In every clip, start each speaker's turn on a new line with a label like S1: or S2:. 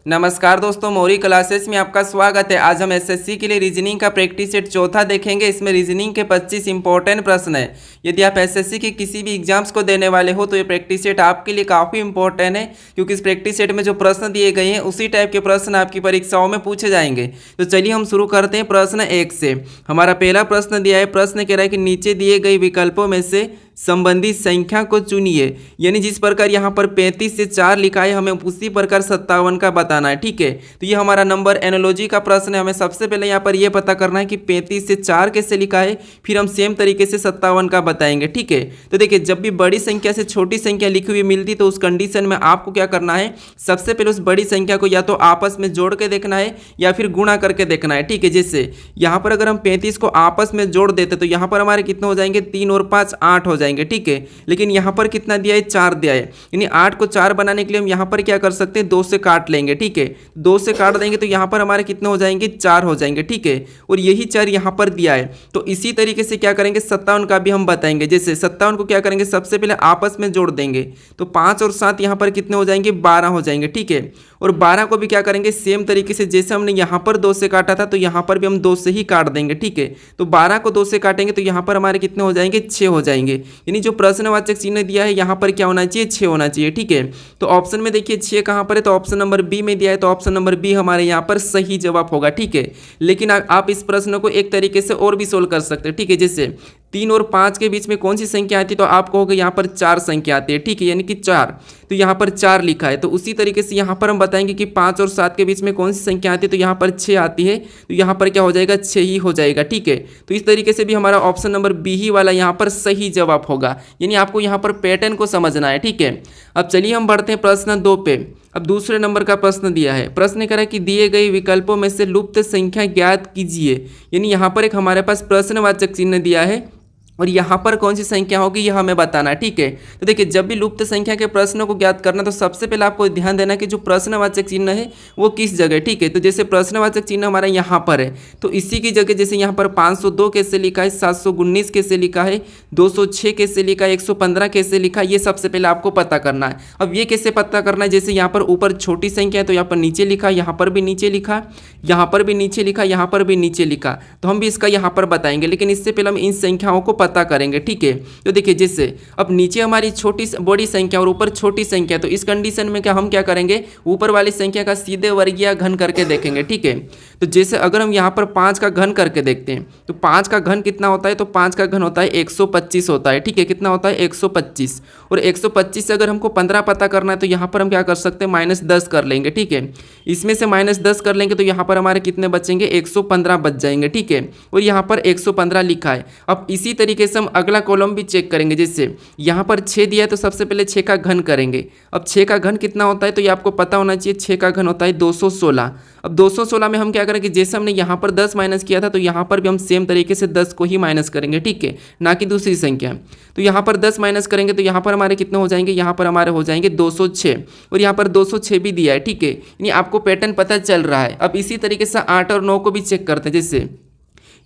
S1: नमस्कार दोस्तों, मौरी क्लासेस में आपका स्वागत है। आज हम एसएससी के लिए रीजनिंग का प्रैक्टिस सेट चौथा देखेंगे। इसमें रीजनिंग के 25 इंपॉर्टेंट प्रश्न है। यदि आप एसएससी के किसी भी एग्जाम्स को देने वाले हो तो ये प्रैक्टिस सेट आपके लिए काफ़ी इंपॉर्टेंट है, क्योंकि इस प्रैक्टिस सेट में जो प्रश्न दिए गए हैं उसी टाइप के प्रश्न आपकी परीक्षाओं में पूछे जाएंगे। तो चलिए हम शुरू करते हैं प्रश्न 1 से। हमारा पहला प्रश्न दिया है। प्रश्न कह रहा है कि नीचे दिए गए विकल्पों में से संबंधित संख्या को चुनिए। यानी जिस प्रकार यहाँ पर 35 से 4 लिखा है, हमें उसी प्रकार 57 का बताना है। ठीक है, तो ये हमारा नंबर एनालॉजी का प्रश्न है। हमें सबसे पहले यहाँ पर ये पता करना है कि 35 से 4 कैसे लिखा है, फिर हम सेम तरीके से 57 का बताएंगे। ठीक है, तो देखिए जब भी बड़ी संख्या से छोटी संख्या लिखी हुई मिलती तो उस कंडीशन में आपको क्या करना है, सबसे पहले उस बड़ी संख्या को या तो आपस में जोड़ के देखना है या फिर गुणा करके देखना है। ठीक है, जैसे यहाँ पर अगर हम 35 को आपस में जोड़ देते तो यहाँ पर हमारे कितने हो जाएंगे, 3 और 5 8 हो जाएंगे। ठीक है, लेकिन यहाँ पर कितना दिया है, 4 दिया है। यानी 8 को 4 बनाने के लिए हम यहाँ पर क्या कर सकते हैं, 2 से काट लेंगे। ठीक है, 2 से काट देंगे तो यहाँ पर हमारे कितने हो जाएंगे, 4 हो जाएंगे। ठीक है, और यही 4 यहाँ पर दिया है। तो इसी तरीके से क्या करेंगे, 57 का भी हम बताएंगे। जैसे 57 को क्या करेंगे, सबसे पहले आपस में जोड़ देंगे तो 5 और 7 यहाँ पर कितने हो जाएंगे, 12 हो जाएंगे। ठीक है, और 12 को भी क्या करेंगे, सेम तरीके से जैसे हमने यहाँ पर 2 से काटा था तो यहाँ पर भी हम 2 से ही काट देंगे। ठीक है, तो 12 को 2 से काटेंगे तो यहाँ पर हमारे कितने हो जाएंगे, 6 हो जाएंगे। यानी जो प्रश्नवाचक चिन्ह दिया है यहाँ पर क्या होना चाहिए, 6 होना चाहिए। ठीक है, तो ऑप्शन में देखिए 6 कहाँ पर है, तो ऑप्शन नंबर बी में दिया है, तो ऑप्शन नंबर बी हमारे यहाँ पर सही जवाब होगा। ठीक है, लेकिन आप इस प्रश्न को एक तरीके से और भी सोल्व कर सकते हैं। ठीक है, जैसे 3 और 5 के बीच में कौन सी संख्या आती है, तो आप कहोगे यहाँ पर 4 संख्या आती है। ठीक है, यानी कि 4, तो यहाँ पर 4 लिखा है। तो उसी तरीके से यहाँ पर हम बताएंगे कि 5 और 7 के बीच में कौन सी संख्या आती है, तो यहाँ पर 6 आती है। तो यहाँ पर क्या हो जाएगा, 6 ही हो जाएगा। ठीक है, तो इस तरीके से भी हमारा ऑप्शन नंबर बी ही वाला यहाँ पर सही जवाब होगा। यानी आपको यहाँ पर पैटर्न को समझना है। ठीक है, अब चलिए हम बढ़ते हैं प्रश्न 2 पे। अब दूसरे नंबर का प्रश्न दिया है। प्रश्न कह रहा है कि दिए गए विकल्पों में से लुप्त संख्या ज्ञात कीजिए। यानी यहाँ पर एक हमारे पास प्रश्नवाचक चिन्ह दिया है और यहाँ पर कौन सी संख्या होगी यह हमें बताना है। ठीक है, तो देखिए जब भी लुप्त संख्या के प्रश्नों को ज्ञात करना तो सबसे पहले आपको ध्यान देना कि जो प्रश्नवाचक चिन्ह है वो किस जगह। ठीक है, तो जैसे प्रश्नवाचक चिन्ह हमारा यहाँ पर है तो इसी की जगह जैसे यहाँ पर 502 कैसे लिखा है, 719 कैसे लिखा है, 206 कैसे लिखा है, 115 कैसे लिखा है, ये सबसे पहले आपको पता करना है। अब ये कैसे पता करना है, जैसे यहाँ पर ऊपर छोटी संख्या है तो यहाँ पर नीचे लिखा, यहाँ पर भी नीचे लिखा, यहाँ पर भी नीचे लिखा, यहाँ पर भी नीचे लिखा, तो हम भी इसका यहाँ पर बताएंगे। लेकिन इससे पहले हम इन संख्याओं को पता करेंगे। ठीक है, तो देखिए जैसे अब नीचे हमारी छोटी बड़ी संख्या और ऊपर छोटी संख्या, तो इस कंडीशन में क्या हम क्या करेंगे, ऊपर वाली संख्या का सीधे वर्गीय घन करके देखेंगे। ठीक है, तो जैसे अगर हम यहाँ पर 5 का घन करके देखते हैं तो 5 का घन कितना होता है, तो 5 का घन होता है 125 होता है। ठीक है, कितना होता है, 125, और 125 से अगर हमको 15 पता करना है तो यहाँ पर हम क्या कर सकते हैं, -10 कर लेंगे। ठीक है, इसमें से -10 कर लेंगे तो यहाँ पर हमारे कितने बचेंगे, 115 बच जाएंगे। ठीक है, और यहाँ पर 115 लिखा है। अब इसी तरीके से हम अगला कॉलम भी चेक करेंगे। जैसे यहाँ पर 6 दिया है तो सबसे पहले 6 का घन करेंगे। अब 6 का घन कितना होता है, तो ये आपको पता होना चाहिए, 6 का घन होता है 216। अब 216 में हम क्या करेंगे, जैसे हमने यहाँ पर 10 माइनस किया था तो यहाँ पर भी हम सेम तरीके से 10 को ही माइनस करेंगे। ठीक है, ना कि दूसरी संख्या। तो यहाँ पर 10 माइनस करेंगे तो यहाँ पर हमारे कितने हो जाएंगे, यहाँ पर हमारे हो जाएंगे 206, और यहाँ पर 206 भी दिया है। ठीक है, यानी आपको पैटर्न पता चल रहा है। अब इसी तरीके से 8 और 9 को भी चेक करते हैं। जैसे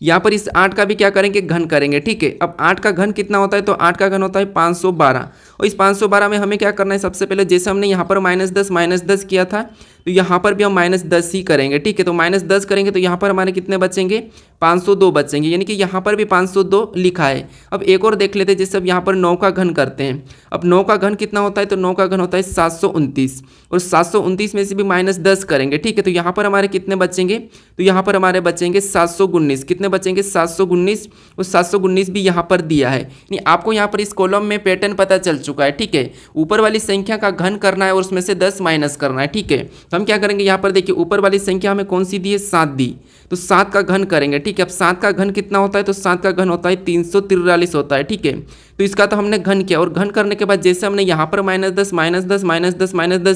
S1: यहाँ पर इस 8 का भी क्या करेंगे, घन करेंगे। ठीक है, अब 8 का घन कितना होता है, तो 8 का घन होता है 512, और इस 512 में हमें क्या करना है, सबसे पहले जैसे हमने यहाँ पर -10 किया था तो यहाँ पर भी हम -10 ही करेंगे। ठीक है, तो -10 करेंगे तो यहाँ पर हमारे कितने बचेंगे, 502 बचेंगे। यानी कि यहाँ पर भी 502 लिखा है। अब एक और देख लेते हैं, जैसे अब यहाँ पर 9 का घन करते हैं। अब 9 का घन कितना होता है, तो 9 का घन होता है 729, और 729 में से भी -10 करेंगे। ठीक है, तो यहाँ पर हमारे कितने बचेंगे, तो यहाँ पर हमारे बचेंगे 719। कितने बचेंगे, 719, और 719 भी यहाँ पर दिया है। यानी आपको यहाँ पर इस कॉलम में पैटर्न पता चल चुका है। ठीक है, ऊपर वाली संख्या का घन करना है और उसमें से 10 माइनस करना है। ठीक है, हम क्या करेंगे, यहाँ पर देखिए ऊपर वाली संख्या हमें कौन सी दी है, 7 दी, तो 7 का घन करेंगे। ठीक है, अब 7 का घन कितना होता है, तो 7 का घन होता है 343 होता है। ठीक है, तो इसका तो हमने घन किया, और घन करने के बाद जैसे हमने यहाँ पर -10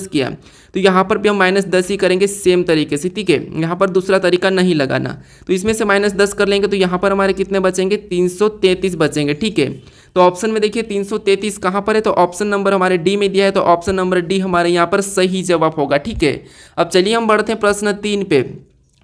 S1: किया तो यहाँ पर भी हम -10 ही करेंगे सेम तरीके से। ठीक है, यहाँ पर दूसरा तरीका नहीं लगाना, तो इसमें से -10 कर लेंगे तो यहाँ पर हमारे कितने बचेंगे, 333 बचेंगे। ठीक है, तो ऑप्शन में देखिए 333 कहाँ पर है, तो ऑप्शन नंबर हमारे डी में दिया है, तो ऑप्शन नंबर डी हमारे यहाँ पर सही जवाब होगा। ठीक है, अब चलिए हम बढ़ते हैं प्रश्न 3 पे।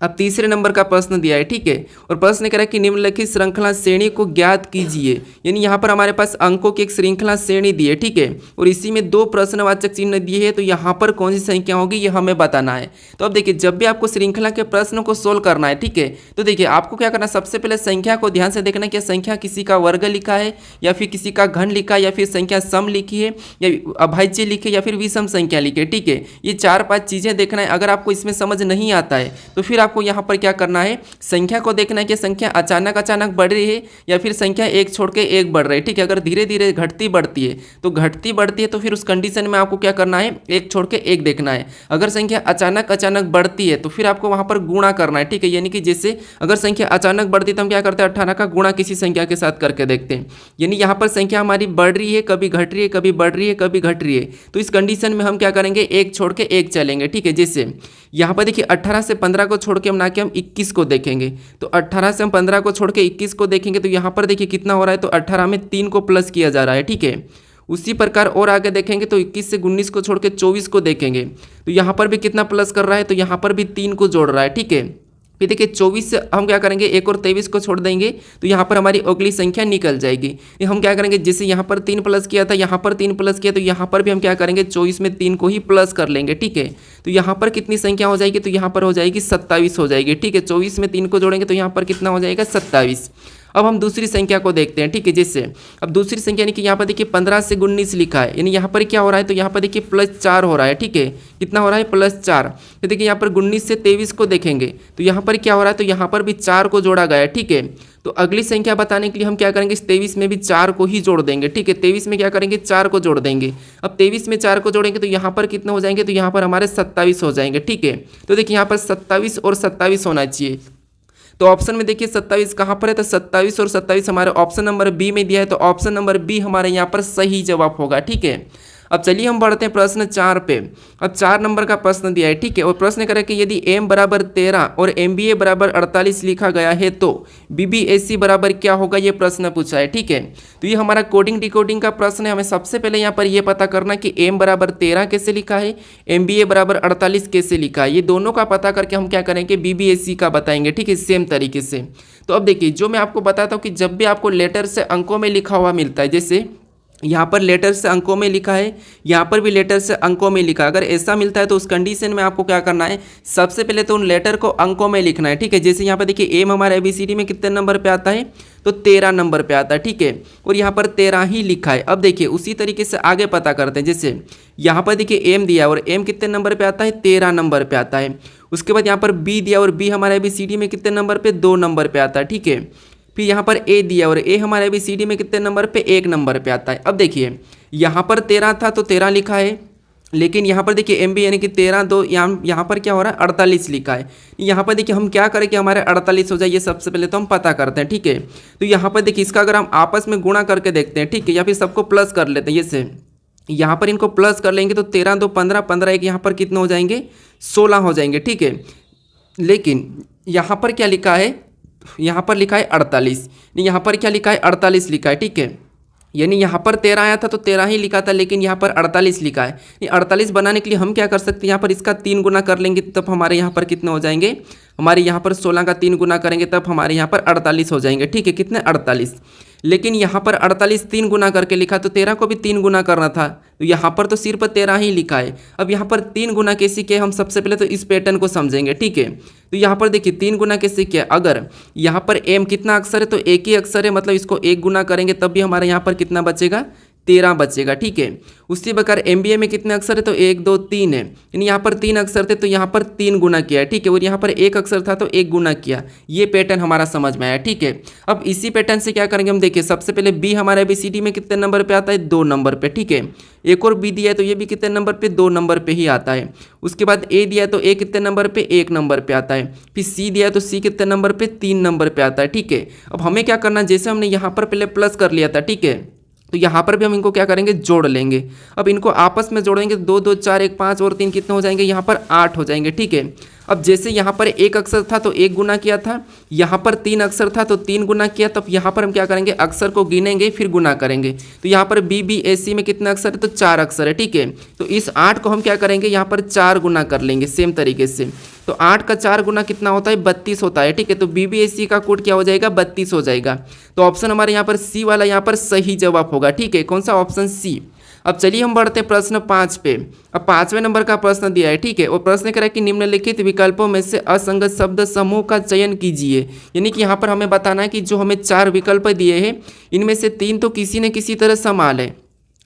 S1: अब तीसरे नंबर का प्रश्न दिया है, ठीक है। और प्रश्न कह रहा है कि निम्नलिखित श्रृंखला श्रेणी को ज्ञात कीजिए। यानी यहाँ पर हमारे पास अंकों की एक श्रृंखला श्रेणी दी है, ठीक है। और इसी में 2 प्रश्नवाचक चिन्ह दिए हैं, तो यहाँ पर कौन सी संख्या होगी ये हमें बताना है। तो अब देखिए, जब भी आपको श्रृंखला के प्रश्न को सोल्व करना है, ठीक है, तो देखिए आपको क्या करना है, सबसे पहले संख्या को ध्यान से देखना कि संख्या किसी का वर्ग लिखा है या फिर किसी का घन लिखा है या फिर संख्या सम लिखी है या अभाज्य लिखी है या फिर विषम संख्या लिखी है, ठीक है। ये 4-5 चीज़ें देखना है। अगर आपको इसमें समझ नहीं आता है तो फिर आपको यहाँ पर क्या करना है, संख्या को देखना है कि संख्या अचानक बढ़ रही है या फिर संख्या एक छोड़ के एक बढ़ रही है, ठीक है। अगर धीरे धीरे घटती बढ़ती है तो फिर उस कंडीशन में आपको क्या करना है, एक छोड़ के एक देखना है। अगर संख्या अचानक बढ़ती है तो फिर आपको वहाँ पर गुणा करना है, ठीक है। यानी कि जैसे अगर संख्या अचानक बढ़ती है तो हम क्या करते हैं, 18 का गुणा किसी संख्या के साथ करके देखते हैं। यानी यहाँ पर संख्या हमारी बढ़ रही है, कभी घट रही है, कभी बढ़ रही है, कभी घट रही है। तो इस कंडीशन में हम क्या करेंगे, एक छोड़ के एक चलेंगे, ठीक है। जैसे यहाँ पर देखिए 18 से 15 को छोड़ के हम 21 को देखेंगे, तो 18 से हम 15 को छोड़ के 21 को देखेंगे, तो यहाँ पर देखिए कितना हो रहा है, तो 18 में 3 को प्लस किया जा रहा है, ठीक है। उसी प्रकार और आगे देखेंगे तो 21 से 19 को छोड़ के 24 को देखेंगे, तो यहाँ पर भी कितना प्लस कर रहा है, तो यहाँ पर भी 3 को जोड़ रहा है, ठीक है। फिर देखिए 24 से हम क्या करेंगे, एक और 23 को छोड़ देंगे, तो यहाँ पर हमारी अगली संख्या निकल जाएगी। हम क्या करेंगे, जैसे यहाँ पर 3 प्लस किया था, यहाँ पर 3 प्लस किया, तो यहाँ पर भी हम क्या करेंगे, 24 में 3 को ही प्लस कर लेंगे, ठीक है। तो यहाँ पर कितनी संख्या हो जाएगी, तो यहाँ पर हो जाएगी 27 हो जाएगी, ठीक है। 24 में 3 को जोड़ेंगे तो यहाँ पर कितना हो जाएगा, 27। अब हम दूसरी संख्या को देखते हैं, ठीक है। जैसे अब दूसरी संख्या यानी कि यहाँ पर देखिए 15 से 19 लिखा है, यानी यहाँ पर क्या हो रहा है, तो यहाँ पर देखिए +4 हो रहा है, ठीक है। कितना हो रहा है, +4। तो देखिए यहाँ पर 19 से 23 को देखेंगे तो यहाँ पर क्या हो रहा है, तो यहाँ पर भी 4 को जोड़ा गया है, ठीक है। तो अगली संख्या बताने के लिए हम क्या करेंगे, इस 23 में भी 4 को ही जोड़ देंगे, ठीक है। 23 में क्या करेंगे, 4 को जोड़ देंगे। अब 23 में 4 को जोड़ेंगे तो यहाँ पर कितने हो जाएंगे, तो यहाँ पर हमारे 27 हो जाएंगे, ठीक है। तो देखिए यहाँ पर 27 और 27 होना चाहिए। तो ऑप्शन में देखिए 27 कहाँ पर है, तो 27 और 27 हमारे ऑप्शन नंबर बी में दिया है, तो ऑप्शन नंबर बी हमारे यहाँ पर सही जवाब होगा, ठीक है। अब चलिए हम बढ़ते हैं प्रश्न 4 पे। अब 4 नंबर का प्रश्न दिया है, ठीक है। और प्रश्न करें कि यदि m बराबर 13 और MBA बराबर 48 लिखा गया है तो BBAC बराबर क्या होगा, ये प्रश्न पूछा है, ठीक है। तो ये हमारा कोडिंग डिकोडिंग का प्रश्न है। हमें सबसे पहले यहाँ पर ये पता करना कि m बराबर 13 कैसे लिखा है, MBA बराबर 48 कैसे लिखा है। ये दोनों का पता करके हम क्या करेंगे, BBAC का बताएंगे, ठीक है, सेम तरीके से। तो अब देखिए, जो मैं आपको बताता हूँ कि जब भी आपको लेटर से अंकों में लिखा हुआ मिलता है, जैसे यहाँ पर लेटर से अंकों में लिखा है, यहाँ पर भी लेटर से अंकों में लिखा है, अगर ऐसा मिलता है तो उस कंडीशन में आपको क्या करना है, सबसे पहले तो उन लेटर को अंकों में लिखना है, ठीक है। जैसे यहाँ पर देखिए एम हमारे ABCD में कितने नंबर पे आता है, तो 13 नंबर पे आता है, ठीक है। और यहाँ पर 13 ही लिखा है। अब देखिए उसी तरीके से आगे पता करते हैं। जैसे यहाँ पर देखिए एम दिया और एम कितने नंबर पे आता है, 13 नंबर पे आता है। उसके बाद यहाँ पर बी दिया और बी हमारे ABCD में कितने नंबर पे, 2 नंबर पे आता है, ठीक है। फिर यहाँ पर ए दिया और ए हमारे ABCD में कितने नंबर पे, 1 नंबर पे आता है। अब देखिए यहाँ पर 13 था तो 13 लिखा है, लेकिन यहाँ पर देखिए MB यानी कि 13 2 यहाँ पर क्या हो रहा है, 48 लिखा है। यहाँ पर देखिए हम क्या करें कि हमारे 48 हो जाए, ये सबसे पहले तो हम पता करते हैं, ठीक है। तो यहाँ पर देखिए इसका अगर हम आपस में गुणा करके देखते हैं, ठीक है, या फिर सबको प्लस कर लेते हैं। जैसे यहाँ पर इनको प्लस कर लेंगे तो 13 2 15, 15 1 यहाँ पर कितने हो जाएंगे, 16 हो जाएंगे, ठीक है। लेकिन यहाँ पर क्या लिखा है, यहाँ पर लिखा है 48, यहाँ पर क्या लिखा है, 48 लिखा है, ठीक है। यानी यहाँ पर 13 आया था तो 13 ही लिखा था, लेकिन यहाँ पर 48 लिखा है। ये 48 बनाने के लिए हम क्या कर सकते हैं, यहाँ पर इसका 3 गुना कर लेंगे तब हमारे यहाँ पर कितने हो जाएंगे, हमारे यहाँ पर 16 का 3 गुना करेंगे तब हमारे यहाँ पर 48 हो जाएंगे, ठीक है। कितने, 48। लेकिन यहाँ पर 48 3 गुना करके लिखा, तो 13 को भी 3 गुना करना था, तो यहाँ पर तो सिर्फ 13 ही लिखा है। अब यहाँ पर 3 गुना कैसे किया, हम सबसे पहले तो इस पैटर्न को समझेंगे, ठीक है। तो यहाँ पर देखिए 3 गुना कैसे किया, अगर यहाँ पर m कितना अक्षर है तो एक ही अक्षर है, मतलब इसको 1 गुना करेंगे तब भी हमारे यहाँ पर कितना बचेगा, 13 बचेगा, ठीक है। उसी प्रकार MBA में कितने अक्षर है, तो 1 2 3 है, यानी यहाँ पर 3 अक्षर थे तो यहाँ पर 3 गुना किया है, ठीक है। और यहाँ पर 1 अक्षर था तो 1 गुना किया। ये पैटर्न हमारा समझ में आया, ठीक है। अब इसी पैटर्न से क्या करेंगे हम, देखिए सबसे पहले B हमारे ABCD में कितने नंबर पे आता है, 2 नंबर पे, ठीक है। एक और B दिया है तो ये भी कितने नंबर पे, 2 नंबर पे ही आता है। उसके बाद A दिया है तो A कितने नंबर पे, 1 नंबर पे आता है। फिर C दिया है तो C कितने नंबर पे, 3 नंबर पे आता है, ठीक है। अब हमें क्या करना, जैसे हमने यहाँ पर पहले प्लस कर लिया था, ठीक है, तो यहाँ पर भी हम इनको क्या करेंगे, जोड़ लेंगे। अब इनको आपस में जोड़ेंगे, 2 2 4 1 5 और 3 कितने हो जाएंगे, यहाँ पर 8 हो जाएंगे, ठीक है। अब जैसे यहाँ पर एक अक्षर था तो एक गुना किया था, यहाँ पर 3 अक्षर था तो 3 गुना किया, तब यहाँ पर हम क्या करेंगे, अक्षर को गिनेंगे फिर गुना करेंगे। तो यहाँ पर BBAC में कितना अक्षर है, तो 4 अक्षर है, ठीक है। तो इस 8 को हम क्या करेंगे, यहाँ पर 4 गुना कर लेंगे सेम तरीके से। तो 8 का 4 गुना कितना होता है, 32 होता है, ठीक है। तो BBAC का कोड क्या हो जाएगा, 32 हो जाएगा। तो ऑप्शन हमारे यहाँ पर सी वाला यहाँ पर सही जवाब होगा, ठीक है। कौन सा, ऑप्शन सी। अब चलिए हम बढ़ते हैं प्रश्न 5 पे। अब 5वें नंबर का प्रश्न दिया है, ठीक है। और प्रश्न कह रहा है कि निम्नलिखित विकल्पों में से असंगत शब्द समूह का चयन कीजिए। यानी कि यहाँ पर हमें बताना है कि जो हमें 4 विकल्प दिए हैं इनमें से 3 तो किसी न किसी तरह समान है,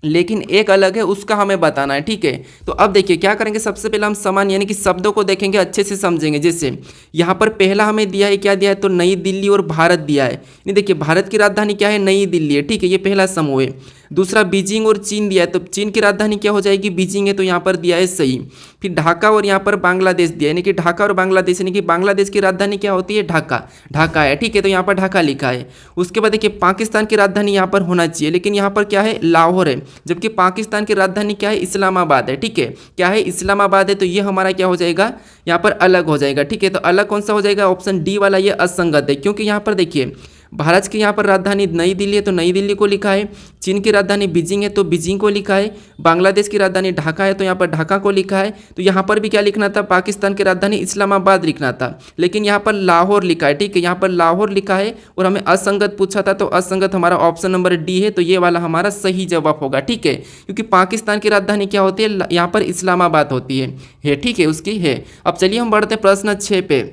S1: लेकिन एक अलग है, उसका हमें बताना है, ठीक है। तो अब देखिए क्या करेंगे, सबसे पहले हम समान यानी कि शब्दों को देखेंगे, अच्छे से समझेंगे। जैसे यहाँ पर पहला हमें दिया है, क्या दिया है, तो नई दिल्ली और भारत दिया है। नहीं, देखिए भारत की राजधानी क्या है, नई दिल्ली है, ठीक है, ये पहला समूह है। दूसरा बीजिंग और चीन दिया है, तो चीन की राजधानी क्या हो जाएगी, बीजिंग है, तो यहाँ पर दिया है सही। फिर ढाका और यहाँ पर बांग्लादेश दिया है, यानी कि ढाका और बांग्लादेश, यानी कि बांग्लादेश की राजधानी क्या होती है, ढाका, ढाका है, ठीक है, तो यहाँ पर ढाका लिखा है। उसके बाद देखिए पाकिस्तान की राजधानी यहाँ पर होना चाहिए, लेकिन यहाँ पर क्या है, लाहौर है, जबकि पाकिस्तान की राजधानी क्या है, इस्लामाबाद है, ठीक है, क्या है, इस्लामाबाद है। तो ये हमारा क्या हो जाएगा, यहाँ पर अलग हो जाएगा, ठीक है। तो अलग कौन सा हो जाएगा, ऑप्शन डी वाला, ये असंगत है, क्योंकि यहाँ पर देखिए भारत की यहाँ पर राजधानी नई दिल्ली है तो नई दिल्ली को लिखा है, चीन की राजधानी बीजिंग है तो बीजिंग को लिखा है, बांग्लादेश की राजधानी ढाका है तो यहाँ पर ढाका को लिखा है। तो यहाँ पर भी क्या लिखना था, पाकिस्तान की राजधानी इस्लामाबाद लिखना था, लेकिन यहाँ पर लाहौर लिखा है, ठीक है, यहाँ पर लाहौर लिखा है और हमें असंगत पूछा था, तो असंगत हमारा ऑप्शन नंबर डी है। तो ये वाला हमारा सही जवाब होगा, ठीक है, क्योंकि पाकिस्तान की राजधानी क्या होती है, यहाँ पर इस्लामाबाद होती है, ठीक है, उसकी है। अब चलिए हम बढ़ते हैं प्रश्न 6 पे।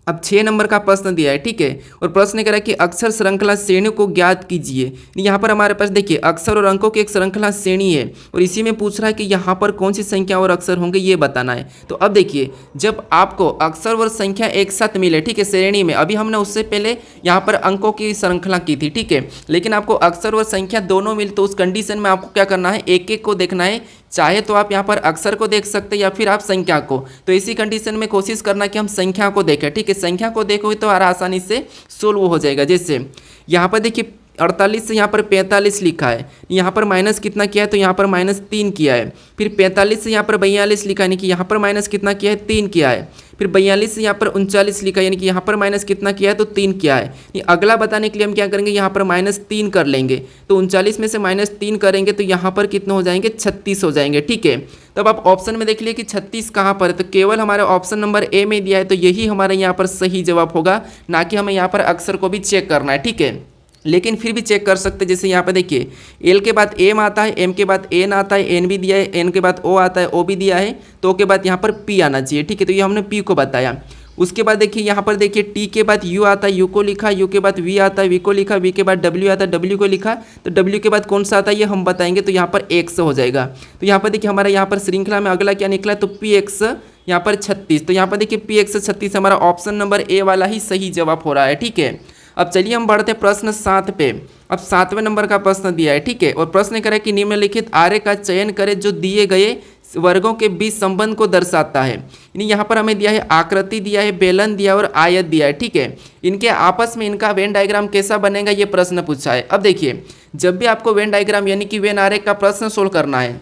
S1: अब 6 नंबर का प्रश्न दिया है, ठीक है, और प्रश्न कह रहा है कि अक्षर श्रृंखला श्रेणियों को ज्ञात कीजिए। यहाँ पर हमारे पास देखिए अक्षर और अंकों की एक श्रृंखला श्रेणी है और इसी में पूछ रहा है कि यहाँ पर कौन सी संख्या और अक्षर होंगे, ये बताना है। तो अब देखिए जब आपको अक्षर और संख्या एक साथ मिले, ठीक है, श्रेणी में, अभी हमने उससे पहले यहाँ पर अंकों की श्रृंखला की थी, ठीक है, लेकिन आपको अक्षर और संख्या दोनों मिले तो उस कंडीशन में आपको क्या करना है, एक एक को देखना है। चाहे तो आप यहाँ पर अक्षर को देख सकते हैं या फिर आप संख्या को। तो इसी कंडीशन में कोशिश करना कि हम संख्या को देखें, ठीक है, संख्या को देखोगे तो आसानी से सोल्व हो जाएगा। जैसे यहाँ पर देखिए 48 से यहाँ पर 45 लिखा है, यहाँ पर माइनस कितना किया है, तो यहाँ पर -3 किया है। फिर 45 से यहाँ पर 42 लिखा है, यानी कि यहाँ पर माइनस कितना किया है, 3 किया है। फिर 42 से यहाँ पर 39 लिखा है, यानी कि यहाँ पर माइनस कितना किया है, तो 3 किया है। ये अगला बताने के लिए हम क्या करेंगे, यहाँ पर -3 कर लेंगे, तो 39 में से -3 करेंगे तो यहाँ पर कितने हो जाएंगे, 36 हो जाएंगे, ठीक है। तब आप ऑप्शन में देख लिए कि 36 कहाँ पर है, तो केवल हमारे ऑप्शन नंबर ए में दिया है, तो यही हमारे यहाँ पर सही जवाब होगा, ना कि हमें यहाँ पर अक्षर को भी चेक करना है, ठीक है। लेकिन फिर भी चेक कर सकते, जैसे यहाँ पे देखिए एल के बाद एम आता है, एम के बाद एन आता है, एन भी दिया है, एन के बाद ओ आता है, ओ भी दिया है, तो ओ के बाद यहाँ पर पी आना चाहिए, ठीक है, तो ये हमने पी को बताया। उसके बाद देखिए यहाँ पर देखिए टी के बाद यू आता है, यू को लिखा, यू के बाद वी आता है, वी को लिखा, वी के बाद डब्ल्यू आता है, डब्ल्यू को लिखा, तो डब्ल्यू के बाद कौन सा आता है ये हम बताएंगे, तो यहाँ पर एक्स हो जाएगा। तो यहाँ पर देखिए हमारा यहाँ पर श्रृंखला में अगला क्या निकला, तो पी एक्स यहाँ पर 36, तो यहाँ पर देखिए पी एक्स 36 हमारा ऑप्शन नंबर ए वाला ही सही जवाब हो रहा है, ठीक है। अब चलिए हम बढ़ते प्रश्न 7 पे। अब 7वें नंबर का प्रश्न दिया है, ठीक है, और प्रश्न करें कि निम्नलिखित आर्य का चयन करें जो दिए गए वर्गों के बीच संबंध को दर्शाता है। यानी यहाँ पर हमें दिया है आकृति दिया है, बेलन दिया और आयत दिया है, ठीक है। इनके आपस में इनका वेन डायग्राम कैसा बनेगा ये प्रश्न पूछा है। अब देखिए जब भी आपको वेन डायग्राम यानी कि वेन आरेख का प्रश्न सोल्व करना है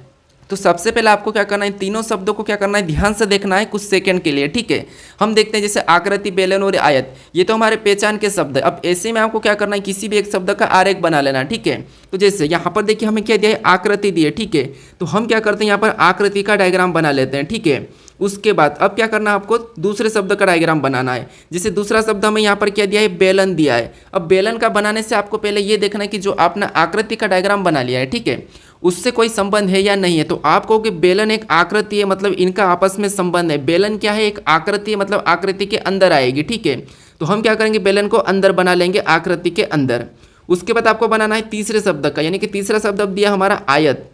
S1: तो सबसे पहले आपको क्या करना है, तीनों शब्दों को क्या करना है, ध्यान से देखना है कुछ सेकंड के लिए, ठीक है। हम देखते हैं जैसे आकृति, बेलन और आयत, ये तो हमारे पहचान के शब्द है। अब ऐसे में आपको क्या करना है, किसी भी एक शब्द का आरेख बना लेना, ठीक है। तो जैसे यहाँ पर देखिए हमें क्या दिया है, आकृति दी है, ठीक है, तो हम क्या करते हैं यहाँ पर आकृति का डायग्राम बना लेते हैं, ठीक है। उसके बाद अब क्या करना है, आपको दूसरे शब्द का डायग्राम बनाना है। जैसे दूसरा शब्द हमें यहाँ पर क्या दिया है, बेलन दिया है। अब बेलन का बनाने से आपको पहले ये देखना है कि जो आपने आकृति का डायग्राम बना लिया है, ठीक है, उससे कोई संबंध है या नहीं है। तो आप कहो कि बेलन एक आकृति है, मतलब इनका आपस में संबंध है। बेलन क्या है, एक आकृति है, मतलब आकृति के अंदर आएगी, ठीक है। तो हम क्या करेंगे, बेलन को अंदर बना लेंगे, आकृति के अंदर। उसके बाद आपको बनाना है तीसरे शब्द का, यानी कि तीसरा शब्द अब दिया हमारा आयत।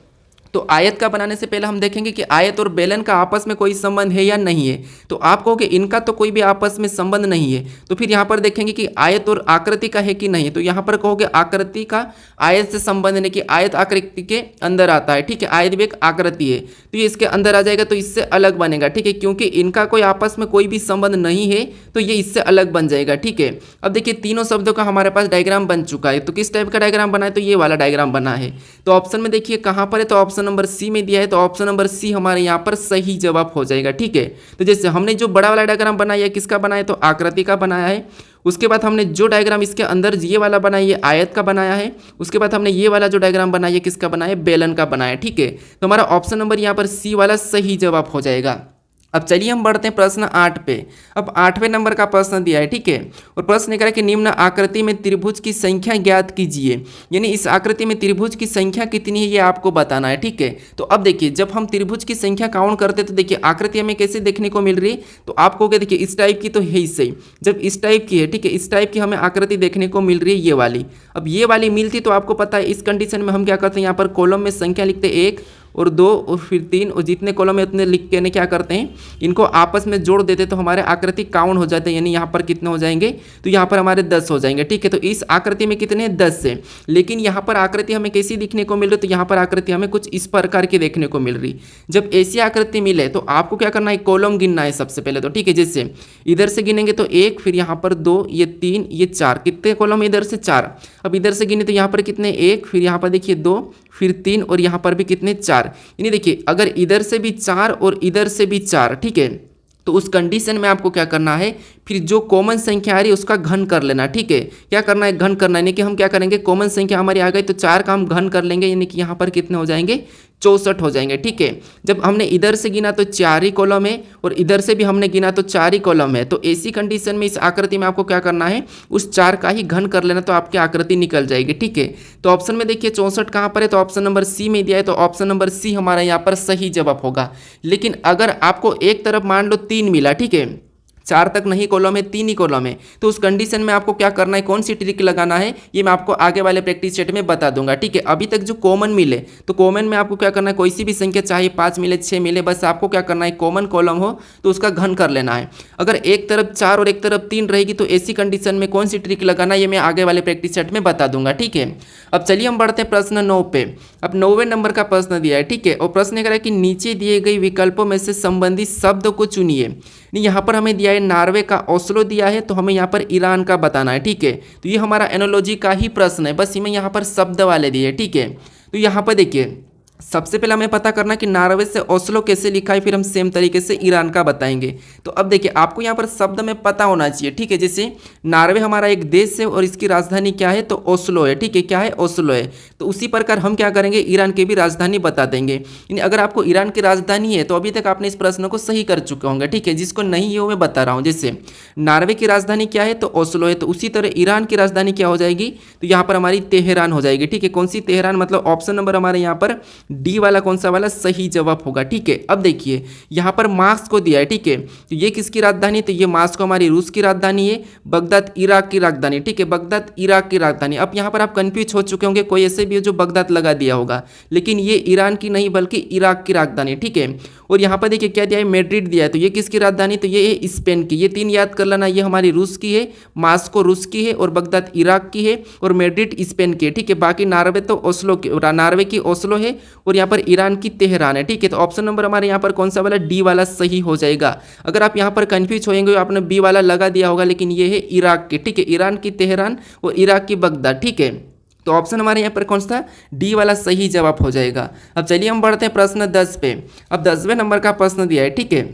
S1: तो आयत का बनाने से पहले हम देखेंगे कि आयत और बेलन का आपस में कोई संबंध है या नहीं है। तो आप कहोगे इनका तो कोई भी आपस में संबंध नहीं है, तो फिर यहाँ पर देखेंगे कि आयत और आकृति का है कि नहीं। तो यहाँ पर कहोगे आकृति का आयत से संबंध नहीं, कि आयत आकृति के अंदर आता है, ठीक है, आयत भी एक आकृति है, तो ये इसके अंदर आ जाएगा, तो इससे अलग बनेगा, ठीक है, क्योंकि इनका कोई आपस में कोई भी संबंध नहीं है, तो ये इससे अलग बन जाएगा, ठीक है। अब देखिए तीनों शब्दों का हमारे पास डायग्राम बन चुका है, तो किस टाइप का डायग्राम बना है, तो ये वाला डायग्राम बना है। तो ऑप्शन में देखिए कहाँ पर है, तो ऑप्शन ऑप्शन नंबर सी में दिया है, तो ऑप्शन नंबर सी हमारे यहाँ पर सही जवाब हो जाएगा। ठीक है, तो जैसे हमने जो बड़ा वाला डायग्राम बनाया है किसका बनाया है, तो आकृति का बनाया है। उसके बाद हमने जो डायग्राम इसके अंदर ये वाला बनाया ये आयत का बनाया है। उसके बाद हमने ये वाला जो डायग्राम बनाया है किसका बनाया है, बेलन का बनाया है। ठीक है, तो हमारा ऑप्शन नंबर यहाँ पर सी वाला सही जवाब हो जाएगा। अब चलिए हम बढ़ते हैं प्रश्न 8 पे। अब 8वें नंबर का प्रश्न दिया है। ठीक है, और प्रश्न ये कह रहा है कि निम्न आकृति में त्रिभुज की संख्या ज्ञात कीजिए, यानी इस आकृति में त्रिभुज की संख्या कितनी है ये आपको बताना है। ठीक है, तो अब देखिए जब हम त्रिभुज की संख्या काउंट करते हैं तो देखिए आकृति हमें कैसे देखने को मिल रही है, तो आपको क्या देखिए इस टाइप की तो है ही सही। जब इस टाइप की है, ठीक है, इस टाइप की हमें आकृति देखने को मिल रही है ये वाली। अब ये वाली मिलती तो आपको पता है इस कंडीशन में हम क्या करते हैं, यहाँ पर कॉलम में संख्या लिखते हैं 1 और 2 और फिर 3 और जितने कॉलम है उतने लिख के क्या करते हैं, इनको आपस में जोड़ देते तो हमारे आकृति काउंट हो जाते हैं, यानी यहाँ पर कितने हो जाएंगे, तो यहाँ पर हमारे 10 हो जाएंगे। ठीक है, तो इस आकृति में कितने 10 से, लेकिन यहाँ पर आकृति हमें कैसी दिखने को मिल रही है, तो यहाँ पर आकृति हमें कुछ इस प्रकार की देखने को मिल रही। जब ऐसी आकृति मिले तो आपको क्या करना है, कॉलम गिनना है सबसे पहले तो। ठीक है, जैसे इधर से गिनेंगे तो 1, फिर यहाँ पर 2, ये 3, ये 4, कितने कॉलम इधर से 4। अब इधर से गिने तो यहाँ पर कितने 1, फिर यहाँ पर देखिए 2, फिर 3 और यहाँ पर भी कितने 4। यानी देखिए अगर इधर से भी 4 और इधर से भी 4, ठीक है, तो उस कंडीशन में आपको क्या करना है, फिर जो कॉमन संख्या आ रही है उसका घन कर लेना। ठीक है, क्या करना है, घन करना है। यानी कि हम क्या करेंगे, कॉमन संख्या हमारी आ गई तो 4 का हम घन कर लेंगे, यानी कि यहाँ पर कितने हो जाएंगे 64 हो जाएंगे। ठीक है, जब हमने इधर से गिना तो 4 ही कॉलम है और इधर से भी हमने गिना तो 4 ही कॉलम है, तो ऐसी कंडीशन में इस आकृति में आपको क्या करना है, उस 4 का ही घन कर लेना, तो आपकी आकृति निकल जाएगी। ठीक है, तो ऑप्शन में देखिए 64 कहाँ पर है, तो ऑप्शन नंबर सी में दिया है, तो ऑप्शन नंबर सी हमारा यहाँ पर सही जवाब होगा। लेकिन अगर आपको एक तरफ मान लो 3 मिला, ठीक है, 4 तक नहीं कॉलम है, 3 ही कॉलम है, तो उस कंडीशन में आपको क्या करना है, कौन सी ट्रिक लगाना है, ये मैं आपको आगे वाले प्रैक्टिस सेट में बता दूंगा। ठीक है, अभी तक जो कॉमन मिले तो कॉमन में आपको क्या करना है, कोई सी भी संख्या चाहे 5 मिले 6 मिले, बस आपको क्या करना है, कॉमन कॉलम हो तो उसका घन कर लेना है। अगर एक तरफ 4 और एक तरफ 3 रहेगी तो ऐसी कंडीशन में कौन सी ट्रिक लगाना है ये मैं आगे वाले प्रैक्टिस सेट में बता दूंगा। ठीक है, अब चलिए हम बढ़ते हैं प्रश्न 9 पे। अब 9वें नंबर का प्रश्न दिया है। ठीक है, और प्रश्न कह रहा है कि नीचे दिए गए विकल्पों में से संबंधित शब्द को चुनिए। यहाँ पर हमें दिया है नॉर्वे का ओस्लो दिया है, तो हमें यहाँ पर ईरान का बताना है। ठीक है, तो ये हमारा एनोलॉजी का ही प्रश्न है, बस हमें यहाँ पर शब्द वाले दिए। ठीक है, तो यहाँ पर देखिए सबसे पहले हमें पता करना कि नॉर्वे से ओस्लो कैसे लिखा है, फिर हम सेम तरीके से ईरान का बताएंगे। तो अब देखिए आपको यहाँ पर शब्द में पता होना चाहिए। ठीक है, जैसे नॉर्वे हमारा एक देश है और इसकी राजधानी क्या है, तो ओस्लो है। ठीक है, क्या है, ओस्लो है। तो उसी प्रकार हम क्या करेंगे, ईरान की भी राजधानी बता देंगे। यानी अगर आपको ईरान की राजधानी है तो अभी तक आपने इस प्रश्न को सही कर चुके होंगे। ठीक है, जिसको नहीं है वो मैं बता रहा हूँ। जैसे नॉर्वे की राजधानी क्या है, तो ओस्लो है, तो उसी तरह ईरान की राजधानी क्या हो जाएगी, तो यहाँ पर हमारी तेहरान हो जाएगी। ठीक है, कौन सी तेहरान, मतलब ऑप्शन नंबर हमारे यहाँ पर डी वाला कौन सा वाला सही जवाब होगा। ठीक है, अब देखिए यहाँ पर मास्को को दिया है। ठीक है, तो ये किसकी राजधानी, तो ये मास्को हमारी रूस की राजधानी है, बगदाद इराक की राजधानी। ठीक है, बगदाद इराक की राजधानी। अब यहाँ पर आप कंफ्यूज हो चुके होंगे, कोई ऐसे भी है जो बगदाद लगा दिया होगा, लेकिन ये ईरान की नहीं बल्कि इराक की राजधानी। ठीक है, और यहाँ पर देखिए क्या दिया है, मैड्रिड दिया है, तो ये किसकी राजधानी, तो ये है स्पेन की। ये 3 याद कर लेना, ये हमारी रूस की है, मास्को रूस की है और बगदाद इराक की है और मैड्रिड स्पेन की है। ठीक है, बाकी नॉर्वे तो ओस्लो की, नॉर्वे की ओस्लो है और यहाँ पर ईरान की तेहरान है। ठीक है, तो ऑप्शन नंबर हमारे यहाँ पर कौन सा वाला, डी वाला सही हो जाएगा। अगर आप यहाँ पर कंफ्यूज होंगे आपने बी वाला लगा दिया होगा, लेकिन ये है इराक की। ठीक है, ईरान की तेहरान और इराक की बगदाद। ठीक है, तो ऑप्शन हमारे यहाँ पर कौन सा, डी वाला सही जवाब हो जाएगा। अब चलिए हम बढ़ते हैं प्रश्न 10 पे। अब 10वें नंबर का प्रश्न दिया है। ठीक है,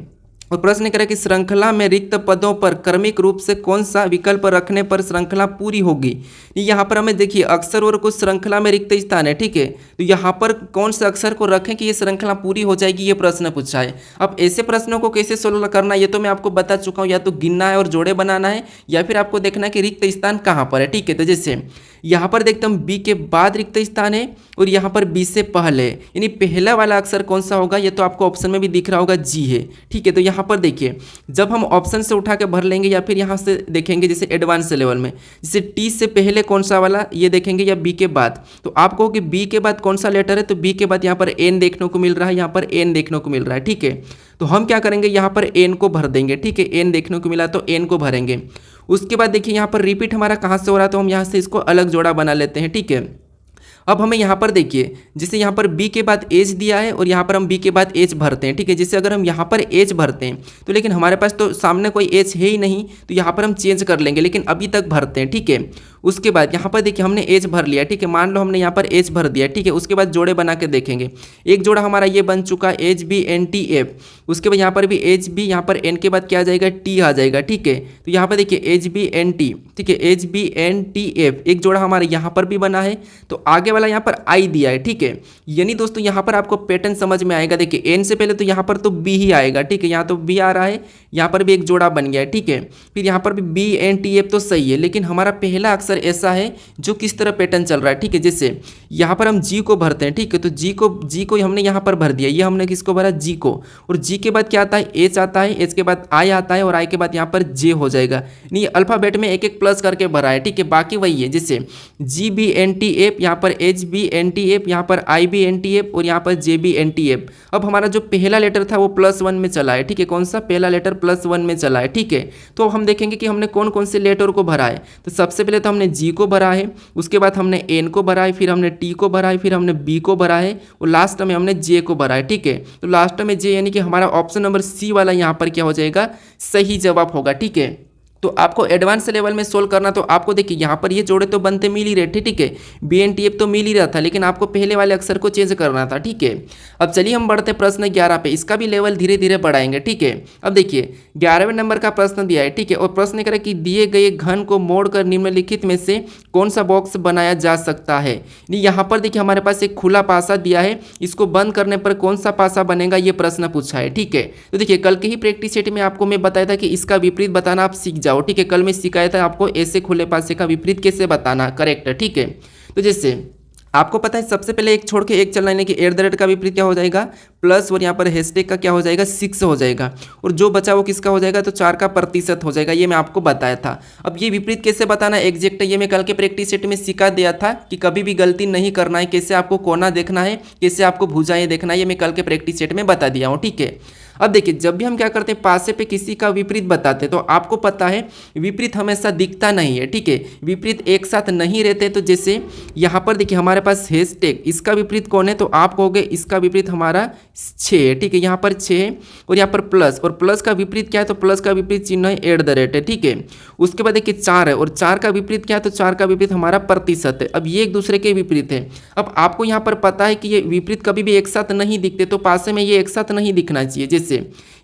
S1: और प्रश्न करें कि श्रृंखला में रिक्त पदों पर क्रमिक रूप से कौन सा विकल्प रखने पर श्रृंखला पूरी होगी। यहाँ पर हमें देखिए अक्षर और कुछ श्रृंखला में रिक्त स्थान है। ठीक है, तो यहाँ पर कौन से अक्षर को रखें कि ये श्रृंखला पूरी हो जाएगी, ये प्रश्न पूछा है। अब ऐसे प्रश्नों को कैसे सोल्व करना है ये तो मैं आपको बता चुका हूँ, या तो गिनना है और जोड़े बनाना है, या फिर आपको देखना है कि रिक्त स्थान कहाँ पर है। ठीक है, तो जैसे यहाँ पर देखते हम बी के बाद रिक्त स्थान है और यहाँ पर बी से पहले, यानी पहला वाला अक्षर कौन सा होगा, ये तो आपको ऑप्शन में भी दिख रहा होगा, जी है। ठीक है, तो यहाँ पर देखिए जब हम ऑप्शन से उठा के भर लेंगे या फिर यहाँ से देखेंगे जैसे एडवांस लेवल में, जैसे टी से पहले कौन सा वाला ये देखेंगे या बी के बाद, तो आप कहो कि बी के बाद कौन सा लेटर है, तो बी के बाद यहाँ पर एन देखने को मिल रहा है, यहाँ पर एन देखने को मिल रहा है। ठीक है, तो हम क्या करेंगे, यहाँ पर एन को भर देंगे। ठीक है, एन देखने को मिला तो एन को भरेंगे। उसके बाद देखिए यहाँ पर रिपीट हमारा कहाँ से हो रहा है, तो हम यहाँ से इसको अलग जोड़ा बना लेते हैं। ठीक है, अब हमें यहाँ पर देखिए जैसे यहाँ पर बी के बाद एच दिया है और यहाँ पर हम बी के बाद एच भरते हैं। ठीक है, जैसे अगर हम यहाँ पर एच भरते हैं तो लेकिन हमारे पास तो सामने कोई एच है ही नहीं, तो यहाँ पर हम चेंज कर लेंगे, लेकिन अभी तक भरते हैं। ठीक है, उसके बाद यहाँ पर देखिए हमने एज भर लिया, ठीक है, मान लो हमने यहाँ पर एज भर दिया, ठीक है। उसके बाद जोड़े बना के देखेंगे, एक जोड़ा हमारा ये बन चुका H B N T F, उसके बाद यहाँ पर भी एच बी, यहाँ पर एन के बाद क्या आ जाएगा, टी आ जाएगा, ठीक है। तो यहाँ पर देखिए एच बी एन टी, ठीक है, H B N T F, एक जोड़ा हमारा यहाँ पर भी बना है, तो आगे वाला यहाँ पर आई दिया है, ठीक है। यानी दोस्तों यहाँ पर आपको पैटर्न समझ में आएगा। देखिए एन से पहले तो यहाँ पर तो बी ही आएगा, ठीक है, यहाँ तो बी आ रहा है, यहाँ पर भी एक जोड़ा बन गया है, ठीक है। फिर यहाँ पर भी बी एन टी एफ तो सही है, लेकिन हमारा पहला अक्षर ऐसा है जो किस तरह पैटर्न चल रहा है, ठीक है। जैसे यहाँ पर हम जी को भरते हैं, ठीक है, तो जी को हमने यहाँ पर भर दिया, ये हमने किसको भरा, जी को, और जी के बाद क्या आता है, एच आता है, एच के बाद आई आता है, और आई के बाद यहाँ पर जे हो जाएगा। नहीं, अल्फाबेट में एक एक प्लस करके भरा है, ठीक है, बाकी वही है। जैसे G B N T F, यहाँ पर H B N T F, यहाँ पर I B N T F, और यहाँ पर J B N T F. अब हमारा जो पहला लेटर था वो +1 में चला है, ठीक है, कौन सा, पहला लेटर +1 में चला है, ठीक है। तो अब हम देखेंगे कि हमने कौन कौन से लेटर को भरा है। तो सबसे पहले तो हमने जी को भरा है, उसके बाद हमने एन को भरा है, फिर हमने टी को भरा है, फिर हमने बी को भरा है, और लास्ट में हमने जे को भरा है, ठीक है। तो लास्ट में जे, यानी कि हमारा ऑप्शन नंबर सी वाला यहाँ पर क्या हो जाएगा, सही जवाब होगा, ठीक है। तो आपको एडवांस लेवल में सोल्व करना, तो आपको देखिए यहाँ पर ये जोड़े तो बनते मिल ही रहे थे, ठीक है, बी एन टी एफ तो मिल ही रहा था, लेकिन आपको पहले वाले अक्षर को चेंज करना था, ठीक है। अब चलिए हम बढ़ते प्रश्न 11 पे, इसका भी लेवल धीरे धीरे बढ़ाएंगे, ठीक है। अब देखिए 11वें नंबर का प्रश्न दिया है, ठीक है, और प्रश्न करें कि दिए गए घन को मोड़कर निम्नलिखित में से कौन सा बॉक्स बनाया जा सकता है। यहाँ पर देखिए हमारे पास एक खुला पासा दिया है, इसको बंद करने पर कौन सा पासा बनेगा, ये प्रश्न पूछा है, ठीक है। तो देखिए कल के ही प्रैक्टिस सेट में आपको मैं बताया था कि इसका विपरीत बताना आप सीख जाओ, ठीक है, कल मैं सिखाया था आपको ऐसे खुले पासे का विपरीत कैसे बताना, करेक्ट है, ठीक है। तो जैसे आपको पता है सबसे पहले एक छोड़ के एक चलना, यानी कि @ का विपरीत क्या हो जाएगा, प्लस, और यहाँ पर हैशटैग का क्या हो जाएगा, 6 हो जाएगा, और जो बचा वो किसका हो जाएगा, तो 4 का प्रतिशत हो जाएगा, ये मैं आपको बताया था। अब ये विपरीत कैसे बताना एग्जैक्ट, ये मैं कल के प्रैक्टिस सेट में सिखा दिया था कि कभी भी गलती नहीं करना है, कैसे आपको कोना देखना है, कैसे आपको भुजाएं देखना है, ये मैं कल के प्रैक्टिस सेट में बता दिया हूँ, ठीक है। अब देखिए जब भी हम क्या करते हैं, पासे पे किसी का विपरीत बताते हैं, तो आपको पता है विपरीत हमेशा दिखता नहीं है, ठीक है, विपरीत एक साथ नहीं रहते। तो जैसे यहाँ पर देखिए हमारे पास हैशटैग, इसका विपरीत कौन है, तो आप कहोगे इसका विपरीत हमारा 6 है, ठीक है, यहाँ पर 6 है, और यहाँ पर प्लस, और प्लस का विपरीत क्या है, तो प्लस का विपरीत चिन्ह है @ है, ठीक है। उसके बाद देखिए 4 है, और 4 का विपरीत क्या है, तो 4 का विपरीत हमारा प्रतिशत है। अब ये एक दूसरे के विपरीत है। अब आपको यहाँ पर पता है कि ये विपरीत कभी भी एक साथ नहीं दिखते, तो पासे में ये एक साथ नहीं दिखना चाहिए। जैसे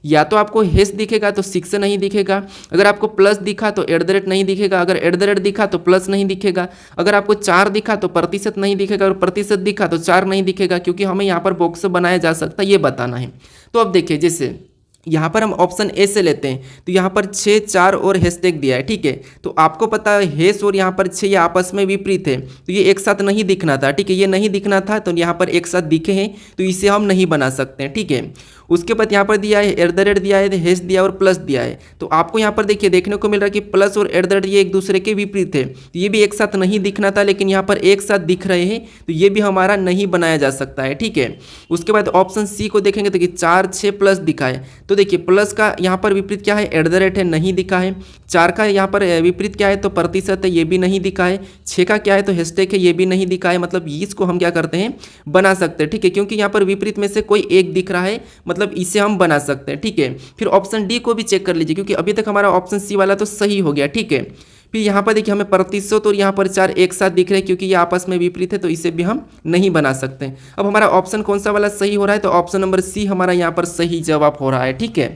S1: या तो आपको हैश दिखेगा तो 6 नहीं दिखेगा, अगर आपको प्लस दिखा तो @ नहीं दिखेगा, अगर @ दिखा तो प्लस नहीं दिखेगा, अगर आपको 4 दिखा तो प्रतिशत नहीं दिखेगा, और प्रतिशत दिखा तो 4 नहीं दिखेगा, क्योंकि हमें यहाँ पर बॉक्स बनाया जा सकता है, ये बताना है। तो अब देखिए जैसे यहाँ पर हम ऑप्शन ए से लेते हैं, तो यहाँ पर 6, 4 और हैशटैग दिया है, ठीक है। तो आपको पता है हैश और यहाँ पर 6 ये आपस में विपरीत है, तो ये एक साथ नहीं दिखना था, ठीक है, ये नहीं दिखना था, तो यहाँ पर एक साथ दिखे हैं, तो इसे हम नहीं बना सकते हैं, ठीक है। उसके बाद यहाँ पर दिया है @ दिया है, हैश दिया और प्लस दिया है, तो आपको यहाँ पर देखिए देखने को मिल रहा है कि प्लस और @ ये एक दूसरे के विपरीत है, तो ये भी एक साथ नहीं दिखना था, लेकिन यहाँ पर एक साथ दिख रहे हैं, तो ये भी हमारा नहीं बनाया जा सकता है, ठीक है। उसके बाद ऑप्शन सी को देखेंगे तो 4, 6 प्लस दिखा है, तो देखिए प्लस का यहाँ पर विपरीत क्या है, @ है, नहीं दिखा है। 4 का यहाँ पर विपरीत क्या है, तो प्रतिशत है, ये भी नहीं दिखा है। 6 का क्या है, तो हैशटैग है, ये भी नहीं दिखा है। मतलब इसको हम क्या करते हैं, बना सकते हैं, ठीक है, क्योंकि यहाँ पर विपरीत में से कोई एक दिख रहा है, मतलब इसे हम बना सकते हैं, ठीक है। फिर ऑप्शन डी को भी चेक कर लीजिए, क्योंकि अभी तक हमारा ऑप्शन सी वाला तो सही हो गया, ठीक है। फिर यहाँ पर देखिए हमें प्रतिशत और यहाँ पर 4 एक साथ दिख रहे हैं, क्योंकि ये आपस में विपरीत है, तो इसे भी हम नहीं बना सकते। अब हमारा ऑप्शन कौन सा वाला सही हो रहा है, तो ऑप्शन नंबर सी हमारा यहाँ पर सही जवाब हो रहा है, ठीक है।